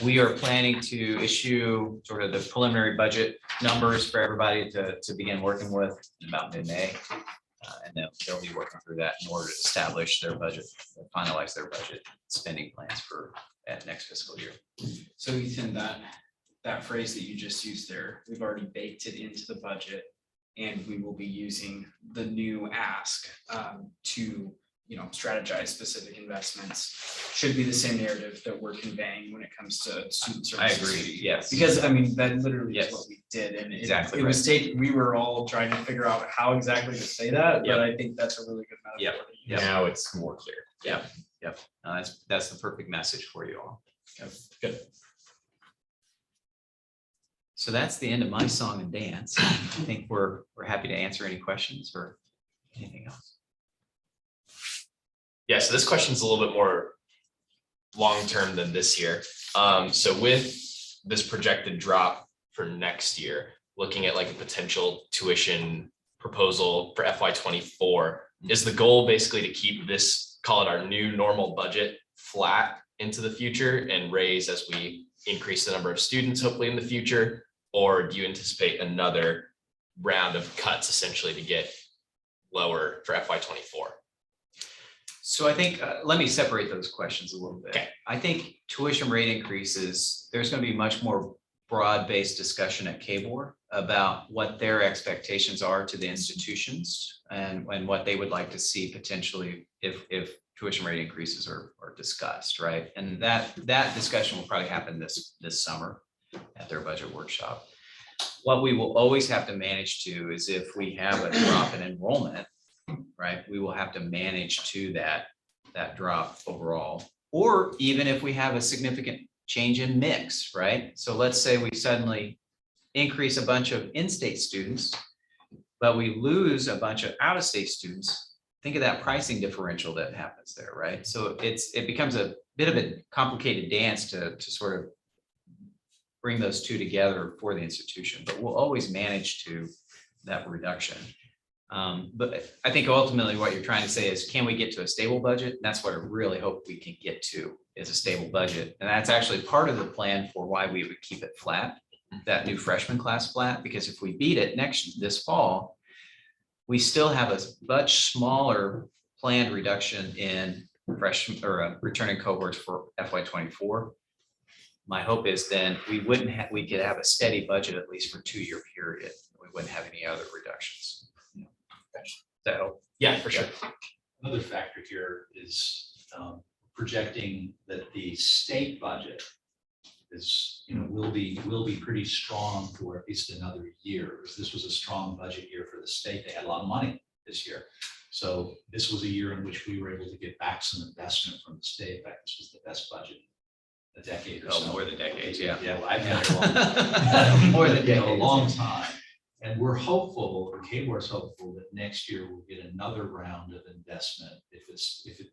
We are planning to issue sort of the preliminary budget numbers for everybody to begin working with in about mid-May. And then they'll be working through that in order to establish their budget, finalize their budget spending plans for that next fiscal year. So Ethan, that phrase that you just used there, we've already baked it into the budget And we will be using the new ask to, strategize specific investments. Should be the same narrative that we're conveying when it comes to student I services. agree, yes. Because I mean, that literally is Yes. what we did, and Exactly it was taken, we were all trying to figure out how exactly to say that, but I think that's a really good metaphor. to use. Now it's more clear. Yep. That's the perfect message for you all. Good. So that's the end of my song and dance. I think we're happy to answer any questions or anything else. Yeah, so this question is a little bit more long-term than this year. So with this projected drop for next year, looking at like a potential tuition proposal for FY '24, is the goal basically to keep this, call it our new normal budget, flat into the future and raise as we increase the number of students hopefully in the future? Or do you anticipate another round of cuts essentially to get lower for FY '24? So I think, let me separate those questions a little bit. Okay. I think tuition rate increases, there's going to be much more broad-based discussion at Kbor about what their expectations are to the institutions and what they would like to see potentially if tuition rate increases are discussed, right? And that discussion will probably happen this summer at their budget workshop. What we will always have to manage to is if we have a drop in enrollment, right, we will have to manage to that drop overall. Or even if we have a significant change in mix, right? So let's say we suddenly increase a bunch of in-state students, but we lose a bunch of out-of-state students. Think of that pricing differential that happens there, right? So it becomes a bit of a complicated dance to sort of bring those two together for the institution, but we'll always manage to that reduction. But I think ultimately what you're trying to say is, can we get to a stable budget? And that's what I really hope we can get to, is a stable budget. And that's actually part of the plan for why we would keep it flat, that new freshman class flat, because if we beat it this fall, we still have a much smaller planned reduction in freshman or returning cohorts for FY '24. My hope is then we could have a steady budget at least for 2-year period. We wouldn't have any other reductions. So, Yeah, for sure. Another factor here is projecting that the state budget is, will be pretty strong for at least another year. This was a strong budget year for the state. They had a lot of money this year. So this was a year in which we were able to get back some investment from the state. In fact, this was the best budget in a decade or so. more than decades, yeah. Yeah, well, I've been here More than a decades, long yeah. time. And we're hopeful, or Kbor is hopeful, that next year we'll get another round of investment. If it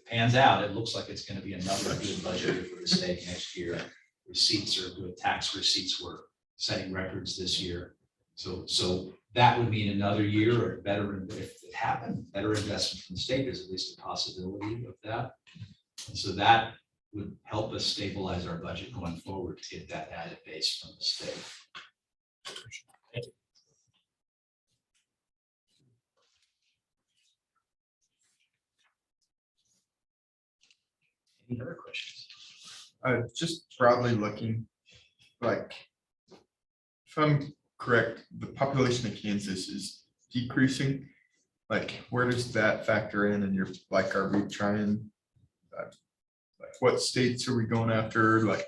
pans out, it looks like it's going to be another good budget year for the state next year. Receipts are good. Tax receipts were setting records this year. So that would mean another year of better, if it happened, better investment from the state. There's at least a possibility of that. And so that would help us stabilize our budget going forward to get that added base from the state. Any other questions? Just broadly looking, like, if I'm correct, the population of Kansas is decreasing. Like, where does that factor in? And you're like, are we trying, like, what states are we going after? Like,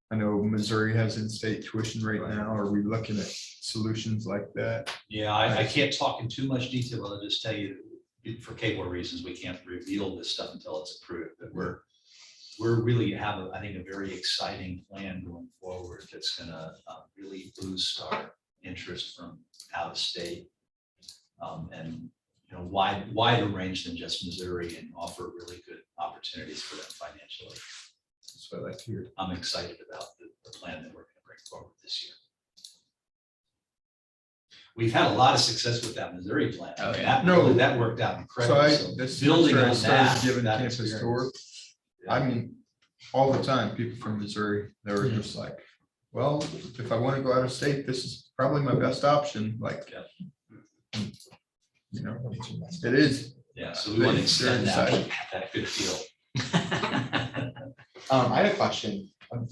I know Missouri has in-state tuition right now. Are we looking at solutions like that? Yeah, I can't talk in too much detail. I'll just tell you, for Kbor reasons, we can't reveal this stuff until it's approved. But we're really have, I think, a very exciting plan going forward that's going to really boost our interest from out of state, and wider range than just Missouri, and offer really good opportunities for them financially. That's what I like to hear. I'm excited about the plan that we're going to bring forward this year. We've had a lot of success with that Missouri plan. Oh, yeah. That worked out So incredibly. So this building semester I on started that, giving that campus experience. tour. I mean, all the time, people from Missouri, they were just like, well, if I want to go out of state, this is probably my best option, like. It is. Yeah, so we want to extend Very that good feel. I had a question.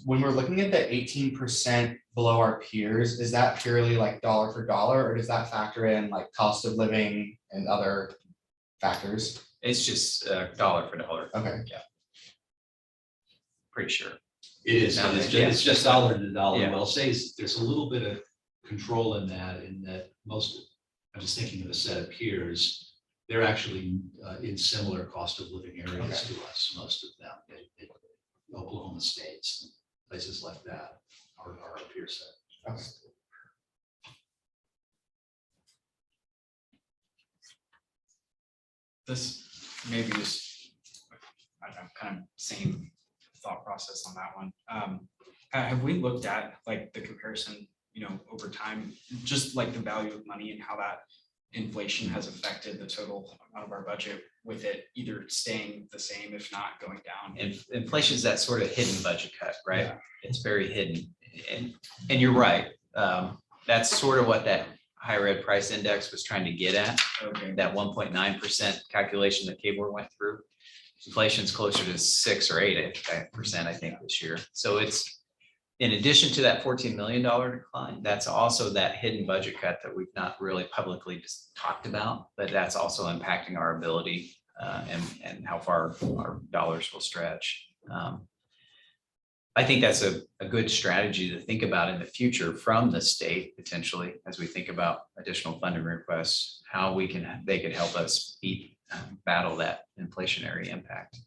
when we're looking at the 18% below our peers, is that purely like dollar for dollar, or does that factor in like cost of living and other factors? It's just dollar for dollar, Okay. pretty sure. It is, Yeah. it's just dollar to dollar. Yeah. Well, say there's a little bit of control in that most, I'm just thinking of a set of peers, they're actually in similar cost of living areas to us, most of them, in Oklahoma states, places like that are our peer set. Okay. This maybe is, I don't know, kind of same thought process on that one. Have we looked at like the comparison, over time, just like the value of money and how that inflation has affected the total amount of our budget, with it either staying the same, if not going down? Inflation is that sort of hidden budget cut, right? Yeah. It's very hidden. And you're right. That's sort of what that higher ed price index was trying to get at, Okay. that 1.9% calculation that Kbor went through. Inflation's closer to 6 or 8%, I think, this year. So it's, in addition to that $14 million decline, that's also that hidden budget cut that we've not really publicly just talked about, but that's also impacting our ability and how far our dollars will stretch. I think that's a good strategy to think about in the future from the state, potentially, as we think about additional funding requests, how they could help us battle that inflationary impact.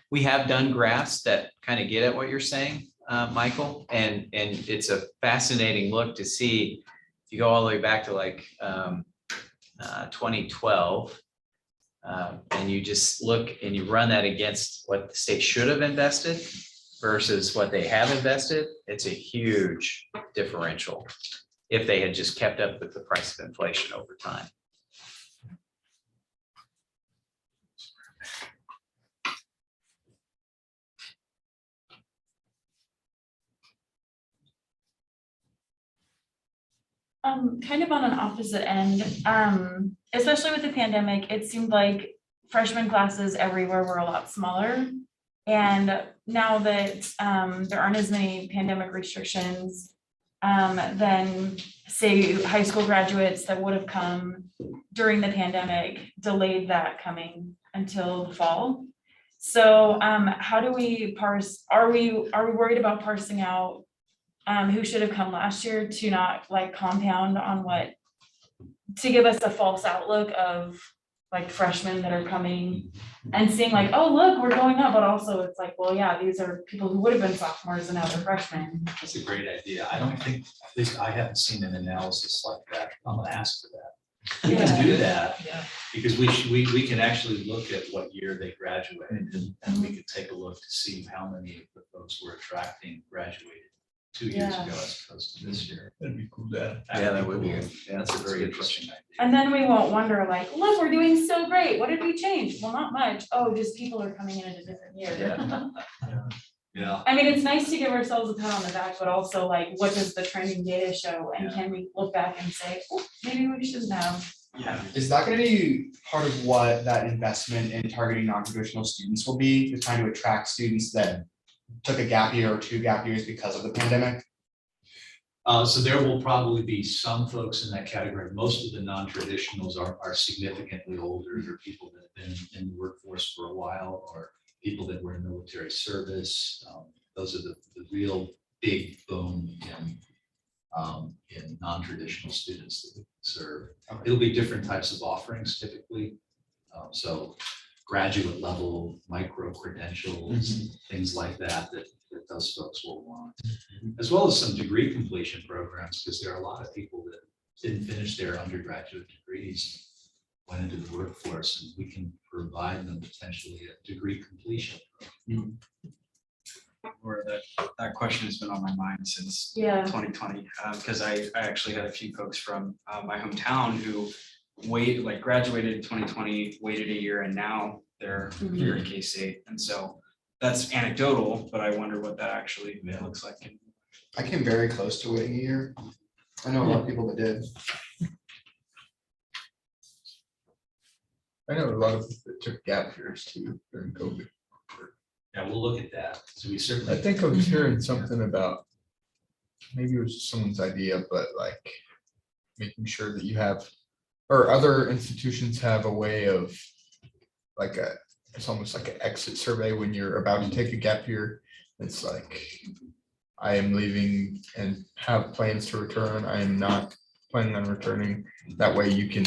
We have done graphs that kind of get at what you're saying, Michael, and it's a fascinating look to see. If you go all the way back to like 2012, and you just look and you run that against what the state should have invested versus what they have invested, it's a huge differential if they had just kept up with the price of inflation over time. Kind of on an opposite end, especially with the pandemic, it seemed like freshman classes everywhere were a lot smaller. And now that there aren't as many pandemic restrictions, then say high school graduates that would have come during the pandemic delayed that coming until the fall. So how do we parse, are we worried about parsing out who should have come last year to not like compound on what, to give us a false outlook of like freshmen that are coming and seeing like, oh, look, we're going up, but also it's like, well, yeah, these are people who would have been sophomores and now they're freshmen. That's a great idea. I don't think, at least I haven't seen an analysis like that. I'm gonna ask for that. We can do that because we can actually look at what year they graduated and we could take a look to see how many of the folks we're attracting graduated 2 years ago as opposed to this year. That'd be cool, Dad. Yeah, that would be cool. good. Yeah, That's a very interesting idea. And then we won't wonder like, look, we're doing so great. What did we change? Well, not much. Oh, just people are coming in at a different year. Yeah. I mean, it's nice to give ourselves a pat on the back, but also like, what does the trending data show? And can we look back and say, oh, maybe we shouldn't have. Yeah. Is that gonna be part of what that investment in targeting non-traditional students will be, is trying to attract students that took a gap year or 2 gap years because of the pandemic? So there will probably be some folks in that category. Most of the non-traditionals are significantly older. They're people that have been in the workforce for a while, or people that were in military service. Those are the real big boom in non-traditional students that we serve. Okay. It'll be different types of offerings typically. So graduate level micro credentials, things like that those folks will want, as well as some degree completion programs, because there are a lot of people that didn't finish their undergraduate degrees, went into the workforce, and we can provide them potentially a degree completion. Or that question has been on my mind since Yeah. 2020, because I actually had a few folks from my hometown who graduated in 2020, waited a year, and now they're here at K-State. And so that's anecdotal, but I wonder what that actually looks like. I came very close to waiting a year. I know a lot of people that did. I know a lot of people that took gap years too during COVID. Yeah, we'll look at that. So we certainly. I think I was hearing something about, maybe it was someone's idea, but like making sure that you have, or other institutions have a way of like it's almost like an exit survey when you're about to take a gap year. It's like, I am leaving and have plans to return. I am not planning on returning. That way you can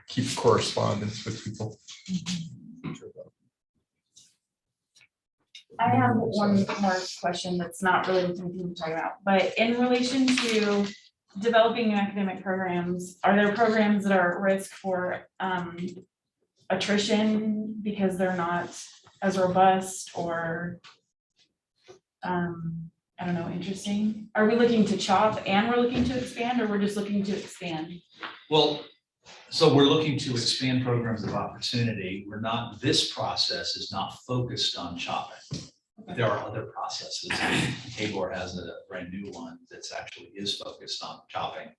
keep correspondence with people. I have one more question that's not really what we're talking about, but in relation to developing new academic programs, are there programs that are at risk for attrition because they're not as robust or I don't know, interesting? Are we looking to chop and we're looking to expand, or we're just looking to expand? Well, so we're looking to expand programs of opportunity. We're not, this process is not focused on chopping. There are other processes. Kbor has a brand new one that's actually is focused on chopping.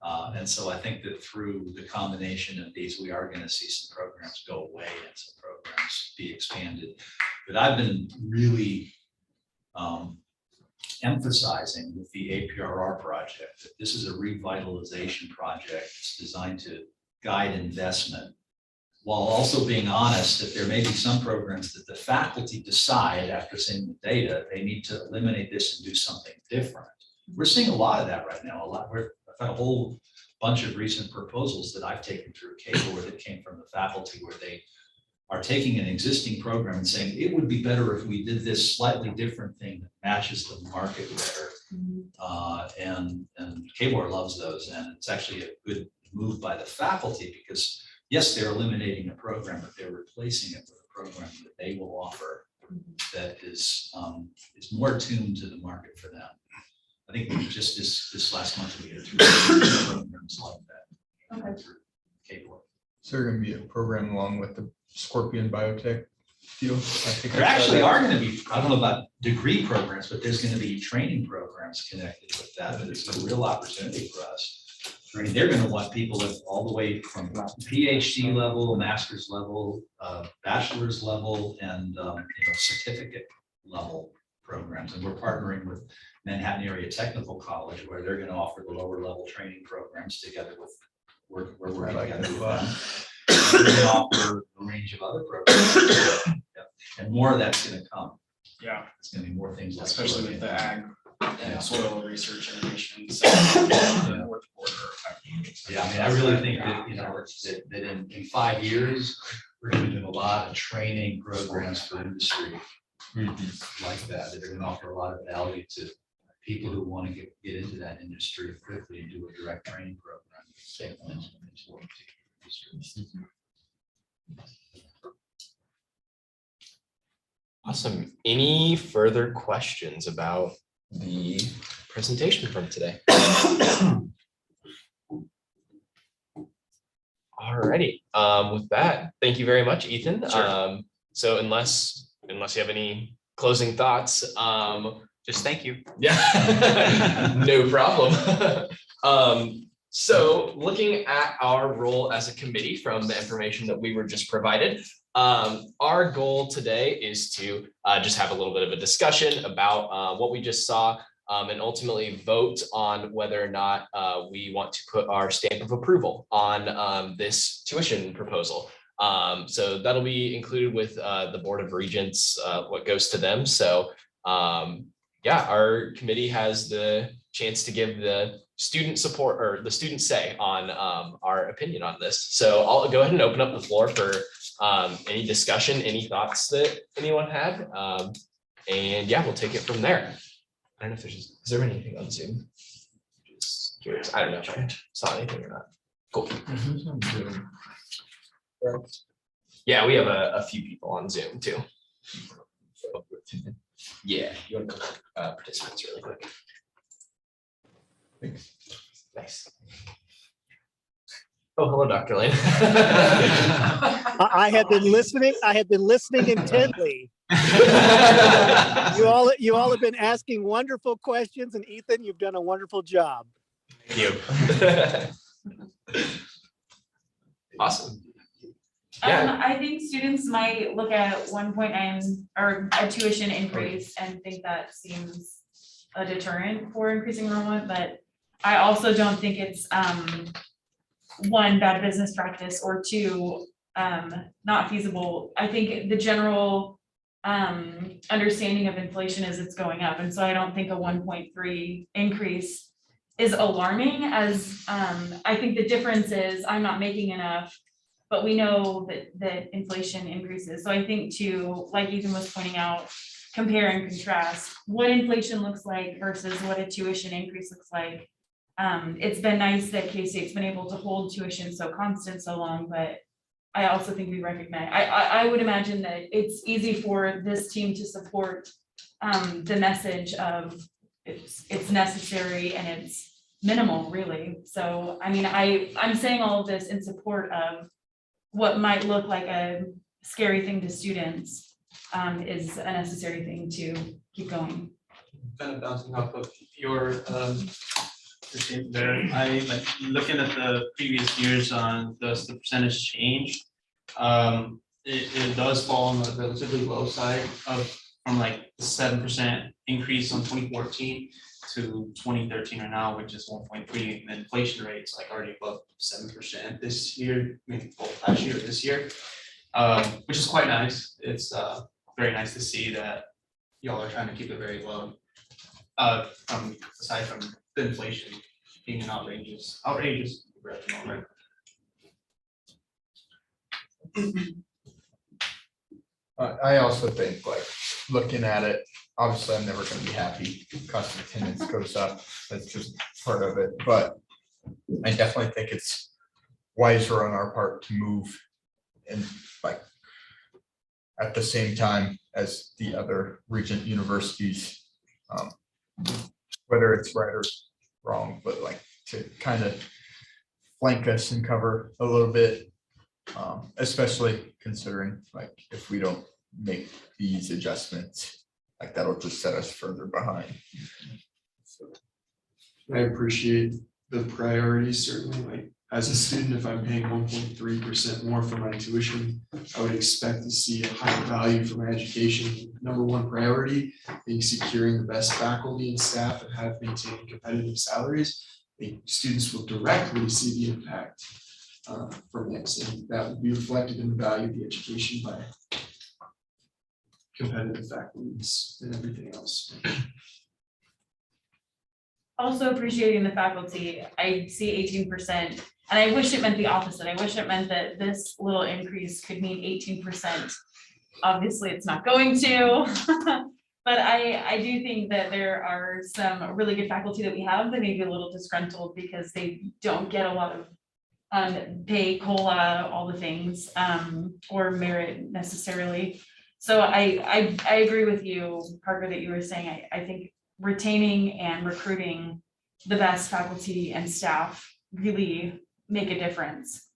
And so I think that through the combination of these, we are going to see some programs go away and some programs be expanded. But I've been really emphasizing with the APRR project that this is a revitalization project. It's designed to guide investment, while also being honest that there may be some programs that the faculty decide after seeing the data, they need to eliminate this and do something different. We're seeing a lot of that right now. I've had a whole bunch of recent proposals that I've taken through Kbor that came from the faculty, where they are taking an existing program and saying, it would be better if we did this slightly different thing that matches the market better. And Kbor loves those. And it's actually a good move by the faculty, because yes, they're eliminating a program, but they're replacing it with a program that they will offer that is more tuned to the market for them. I think just this last month we had 3 programs like that. Okay. Through Kbor. Is there going to be a program along with the Scorpion Biotech deal? I think There I saw actually that. are going to be, I don't know about degree programs, but there's going to be training programs connected with that. And it's a real opportunity for us. I mean, they're going to want people at all the way from PhD level, master's level, bachelor's level, and certificate level programs. And we're partnering with Manhattan Area Technical College, where they're going to offer the lower level training programs together with, we're working together with them. We're going to offer a range of other programs. Yeah. And more of that's going to come. Yeah, It's going to be more things like. especially with the ag Yeah. and soil research innovation. Yeah, I mean, I really think that, that in 5 years, we're gonna be doing a lot of training programs for industry like that are gonna offer a lot of value to people who want to get into that industry quickly and do a direct training program. Awesome. Any further questions about the presentation from today? Alrighty, with that, thank you very much, Ethan. Sure. So unless you have any closing thoughts, Just thank you. yeah, no problem. So looking at our role as a committee from the information that we were just provided, our goal today is to just have a little bit of a discussion about what we just saw, and ultimately vote on whether or not we want to put our stamp of approval on this tuition proposal. So that'll be included with the Board of Regents, what goes to them. So yeah, our committee has the chance to give the student support or the student say on our opinion on this. So I'll go ahead and open up the floor for any discussion, any thoughts that anyone had. And yeah, we'll take it from there. I don't know if is there anything on Zoom? Just curious. I don't know if I saw anything or not. Cool. Yeah, we have a few people on Zoom too. Yeah, you want to click participants really quick. Thanks. Nice. Oh, hello, Dr. Lane. I had been listening. I had been listening intently. You all have been asking wonderful questions, and Ethan, you've done a wonderful job. Thank you. Awesome. Yeah. I think students might look at 1.9 or a tuition increase and think that seems a deterrent for increasing enrollment, but I also don't think it's one, bad business practice, or two, not feasible. I think the general understanding of inflation is it's going up, and so I don't think a 1.3 increase is alarming, as I think the difference is I'm not making enough, but we know that inflation increases. So I think to, like Ethan was pointing out, compare and contrast what inflation looks like versus what a tuition increase looks like. It's been nice that K-State's been able to hold tuition so constant so long, but I also think we recognize, I would imagine that it's easy for this team to support the message of it's necessary and it's minimal, really. So, I mean, I'm saying all of this in support of what might look like a scary thing to students is a necessary thing to keep going. Kind of bouncing off of your statement there, I like looking at the previous years on the percentage change. It does fall on the relatively low side of from like the 7% increase on 2014 to 2013 or now, which is 1.3. The inflation rate's like already above 7% this year, maybe both last year or this year, which is quite nice. It's very nice to see that y'all are trying to keep it very low. Aside from the inflation being an outrageous number at the moment. I also think, like, looking at it, obviously I'm never gonna be happy, cost of attendance goes up, that's just part of it, but I definitely think it's wiser on our part to move and, like, at the same time as the other regent universities, whether it's right or wrong, but like to kind of flank us and cover a little bit, especially considering, like, if we don't make these adjustments, like, that'll just set us further behind. I appreciate the priorities, certainly, like, as a student, if I'm paying 1.3% more for my tuition, I would expect to see a higher value for my education. Number one priority being securing the best faculty and staff and have maintained competitive salaries. I think students will directly see the impact from this, and that will be reflected in the value of the education by competitive faculties and everything else. Also appreciating the faculty, I see 18%, and I wish it meant the opposite. I wish it meant that this little increase could mean 18%. Obviously, it's not going to, but I do think that there are some really good faculty that we have that may be a little disgruntled because they don't get a lot of pay, COLA, all the things, or merit necessarily. So I agree with you, Parker, that you were saying, I think retaining and recruiting the best faculty and staff really make a difference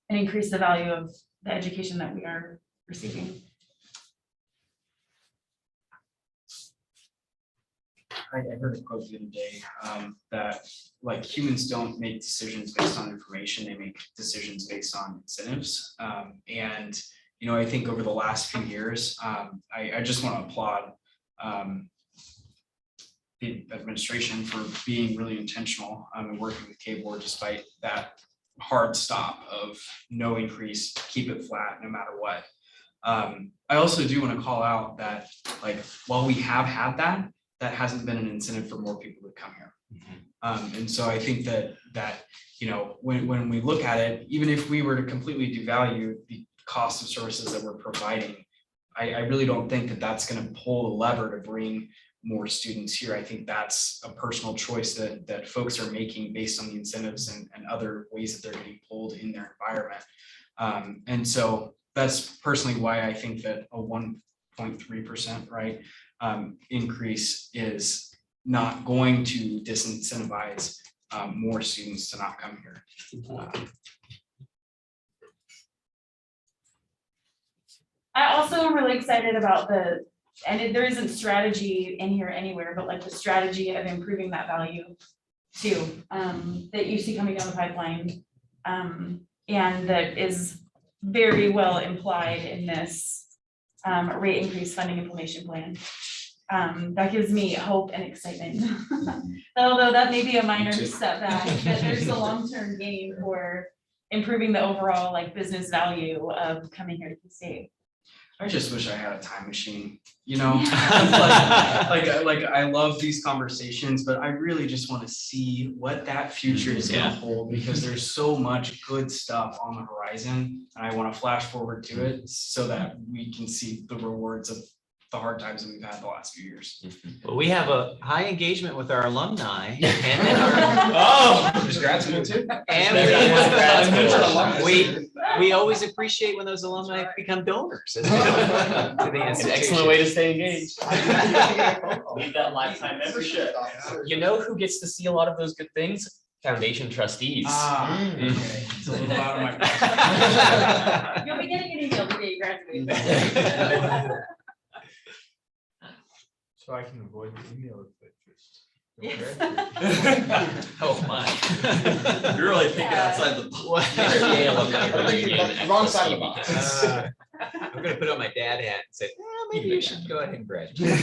and increase the value of the education that we are receiving. I heard a quote the other day that like humans don't make decisions based on information, they make decisions based on incentives. And you know, I think over the last few years, I just want to applaud the administration for being really intentional and working with Kbor despite that hard stop of no increase, keep it flat no matter what. I also do want to call out that, like, while we have had that, that hasn't been an incentive for more people to come here. And so I think that you know, when we look at it, even if we were to completely devalue the cost of services that we're providing, I really don't think that that's going to pull the lever to bring more students here. I think that's a personal choice that folks are making based on the incentives and other ways that they're getting pulled in their environment. And so that's personally why I think that a 1.3%, right, increase is not going to disincentivize more students to not come here. I also am really excited about there isn't strategy in here anywhere, but like the strategy of improving that value too, that you see coming down the pipeline. And that is very well implied in this rate increase funding information plan. That gives me hope and excitement. Although that may be a minor setback, that there's a long-term gain for improving the overall like business value of coming here to the state. I just wish I had a time machine, you know? Yeah. Like I love these conversations, but I really just want to see what that future is gonna hold, because there's so much good stuff on the horizon. And I want to flash forward to it so that we can see the rewards of the hard times that we've had the last few years. Well, we have a high engagement with our alumni and then our, Oh, there's grad school too. and we always appreciate when those alumni become donors as well to the An institution. excellent way to stay engaged. Need that lifetime membership. You know who gets to see a lot of those good things? Foundation trustees. Okay, it's a little out of my. You'll be getting an email the day you graduate. So I can avoid the email if it just. Yes. Oh, my. You're really thinking outside the Wrong side of the box. I'm gonna put on my dad hat and say, maybe you should go ahead and graduate.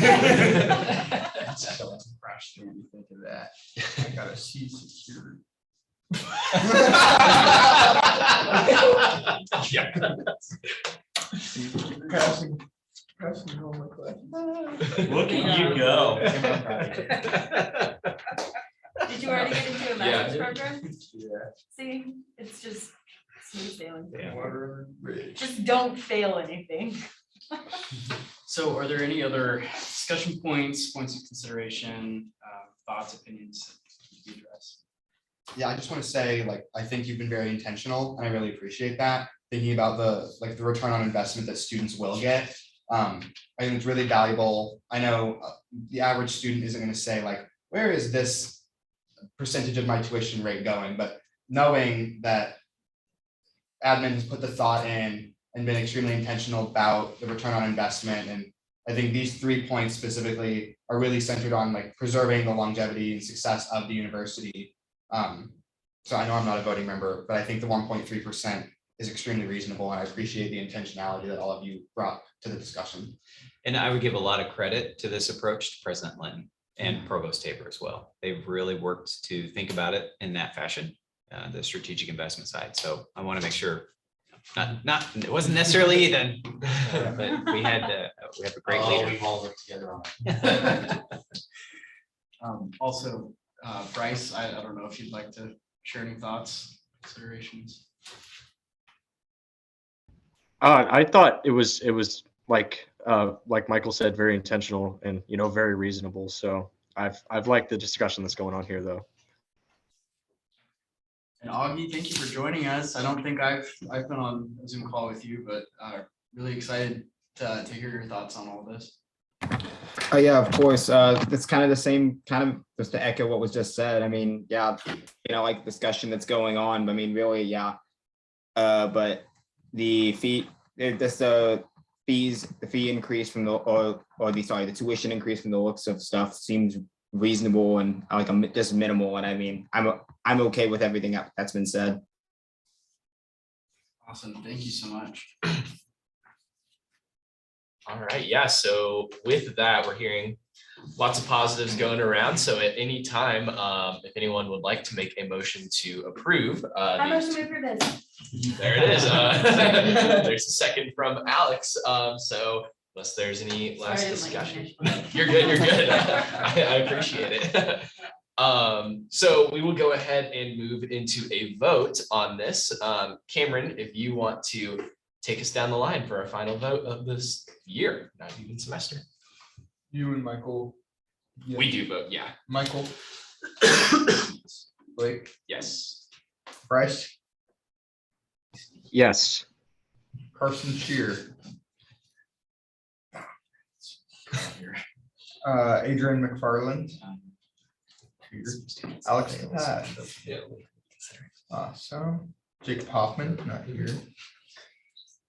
Crash through, you think of that. I gotta see security. Passing all my classes. Look at you go. Did you already get into a master's Yeah. program? Yeah. See, it's just smooth sailing. Water under the bridge. Just don't fail anything. So are there any other discussion points of consideration, thoughts, opinions that you address? Yeah, I just want to say, like, I think you've been very intentional and I really appreciate that. Thinking about the return on investment that students will get. I think it's really valuable. I know the average student isn't going to say like, where is this percentage of my tuition rate going? But knowing that admin has put the thought in and been extremely intentional about the return on investment. And I think these 3 points specifically are really centered on like preserving the longevity and success of the university. So I know I'm not a voting member, but I think the 1.3% is extremely reasonable, and I appreciate the intentionality that all of you brought to the discussion. And I would give a lot of credit to this approach to President Lynn and Provost Tabor as well. They've really worked to think about it in that fashion, the strategic investment side. So I want to make sure, it wasn't necessarily Ethan, but we have a great leader. We've all worked together on it. Also, Bryce, I don't know if you'd like to share any thoughts, considerations. I thought it was like Michael said, very intentional and, very reasonable. So I've liked the discussion that's going on here, though. And Augie, thank you for joining us. I don't think I've been on a Zoom call with you, but really excited to hear your thoughts on all this. Yeah, of course. It's kind of the same, just to echo what was just said. I mean, yeah, like discussion that's going on. I mean, really, yeah. But the fee increase from the tuition increase from the looks of stuff seems reasonable and like just minimal. And I mean, I'm okay with everything that's been said. Awesome. Thank you so much. All right, yeah, so with that, we're hearing lots of positives going around. So at any time, if anyone would like to make a motion to approve. How much do we approve this? There it is. There's a second from Alex. So unless there's any last discussion. You're good. I appreciate it. So we will go ahead and move into a vote on this. Cameron, if you want to take us down the line for our final vote of this year, not even semester. You and Michael. Yeah. We do vote, yeah. Michael. Blake, Yes. Bryce, Yes. Carson Shear. Adrian McFarland. Here. Alex Kapash. Awesome. Jacob Hoffman, not here.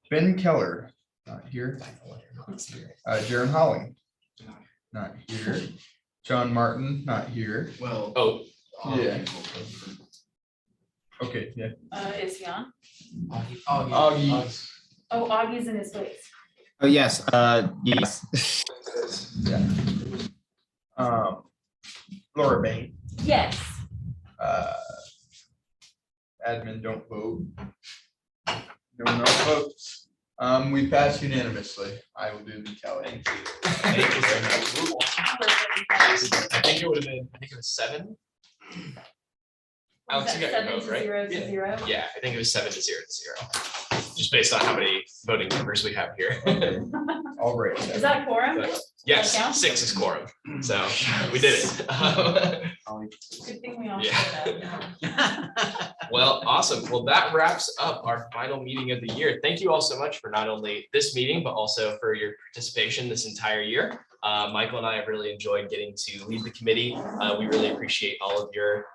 Ben Keller, not here. Jaron Holling, not here. John Martin, not here. Well. Oh, Yeah. Okay, yeah. Is he on? Augie. Oh, Augie's in his place. Oh, yes, yes. Laura Bain, Yes. admin don't vote. No one else votes. We passed unanimously. I will do the telling. Thank you very much. I think it was 7. Alex, you got your vote, right? 7 to 0 to 0. Yeah, I think it was 7 to 0 to 0. Just based on how many voting members we have here. All right. Is that a quorum? But yes, That count? 6 is quorum, so we did it. Good thing we all Yeah. showed up. Well, awesome. Well, that wraps up our final meeting of the year. Thank you all so much for not only this meeting, but also for your participation this entire year. Michael and I have really enjoyed getting to lead the committee. We really appreciate all of your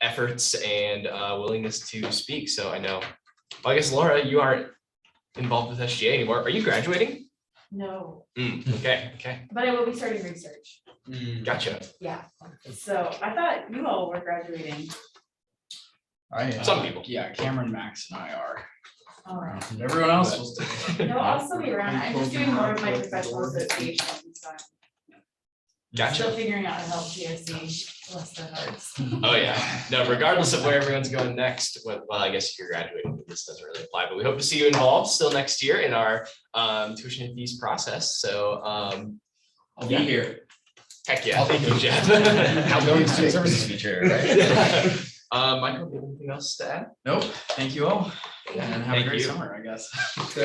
efforts and willingness to speak. So I know, well, I guess Laura, you aren't involved with SGA anymore. Are you graduating? No, Okay, but I will be starting research. gotcha. Yeah, so I thought you all were graduating. I am. Some people. Yeah, Cameron, Max and I are. All right. Everyone else was. No, I'll still be around. I'm just doing more of my professional association stuff. Still Gotcha. figuring out how to help PRC, bless their hearts. Oh, yeah. No, regardless of where everyone's going next, well, I guess if you're graduating, this doesn't really apply, but we hope to see you involved still next year in our tuition and fees process. So I'll be here. heck yeah. Thank you, Jeff. Outgoing student services feature, right? Michael, do you have anything else to add? Nope, thank you all. And have a Thank great you. summer, I guess.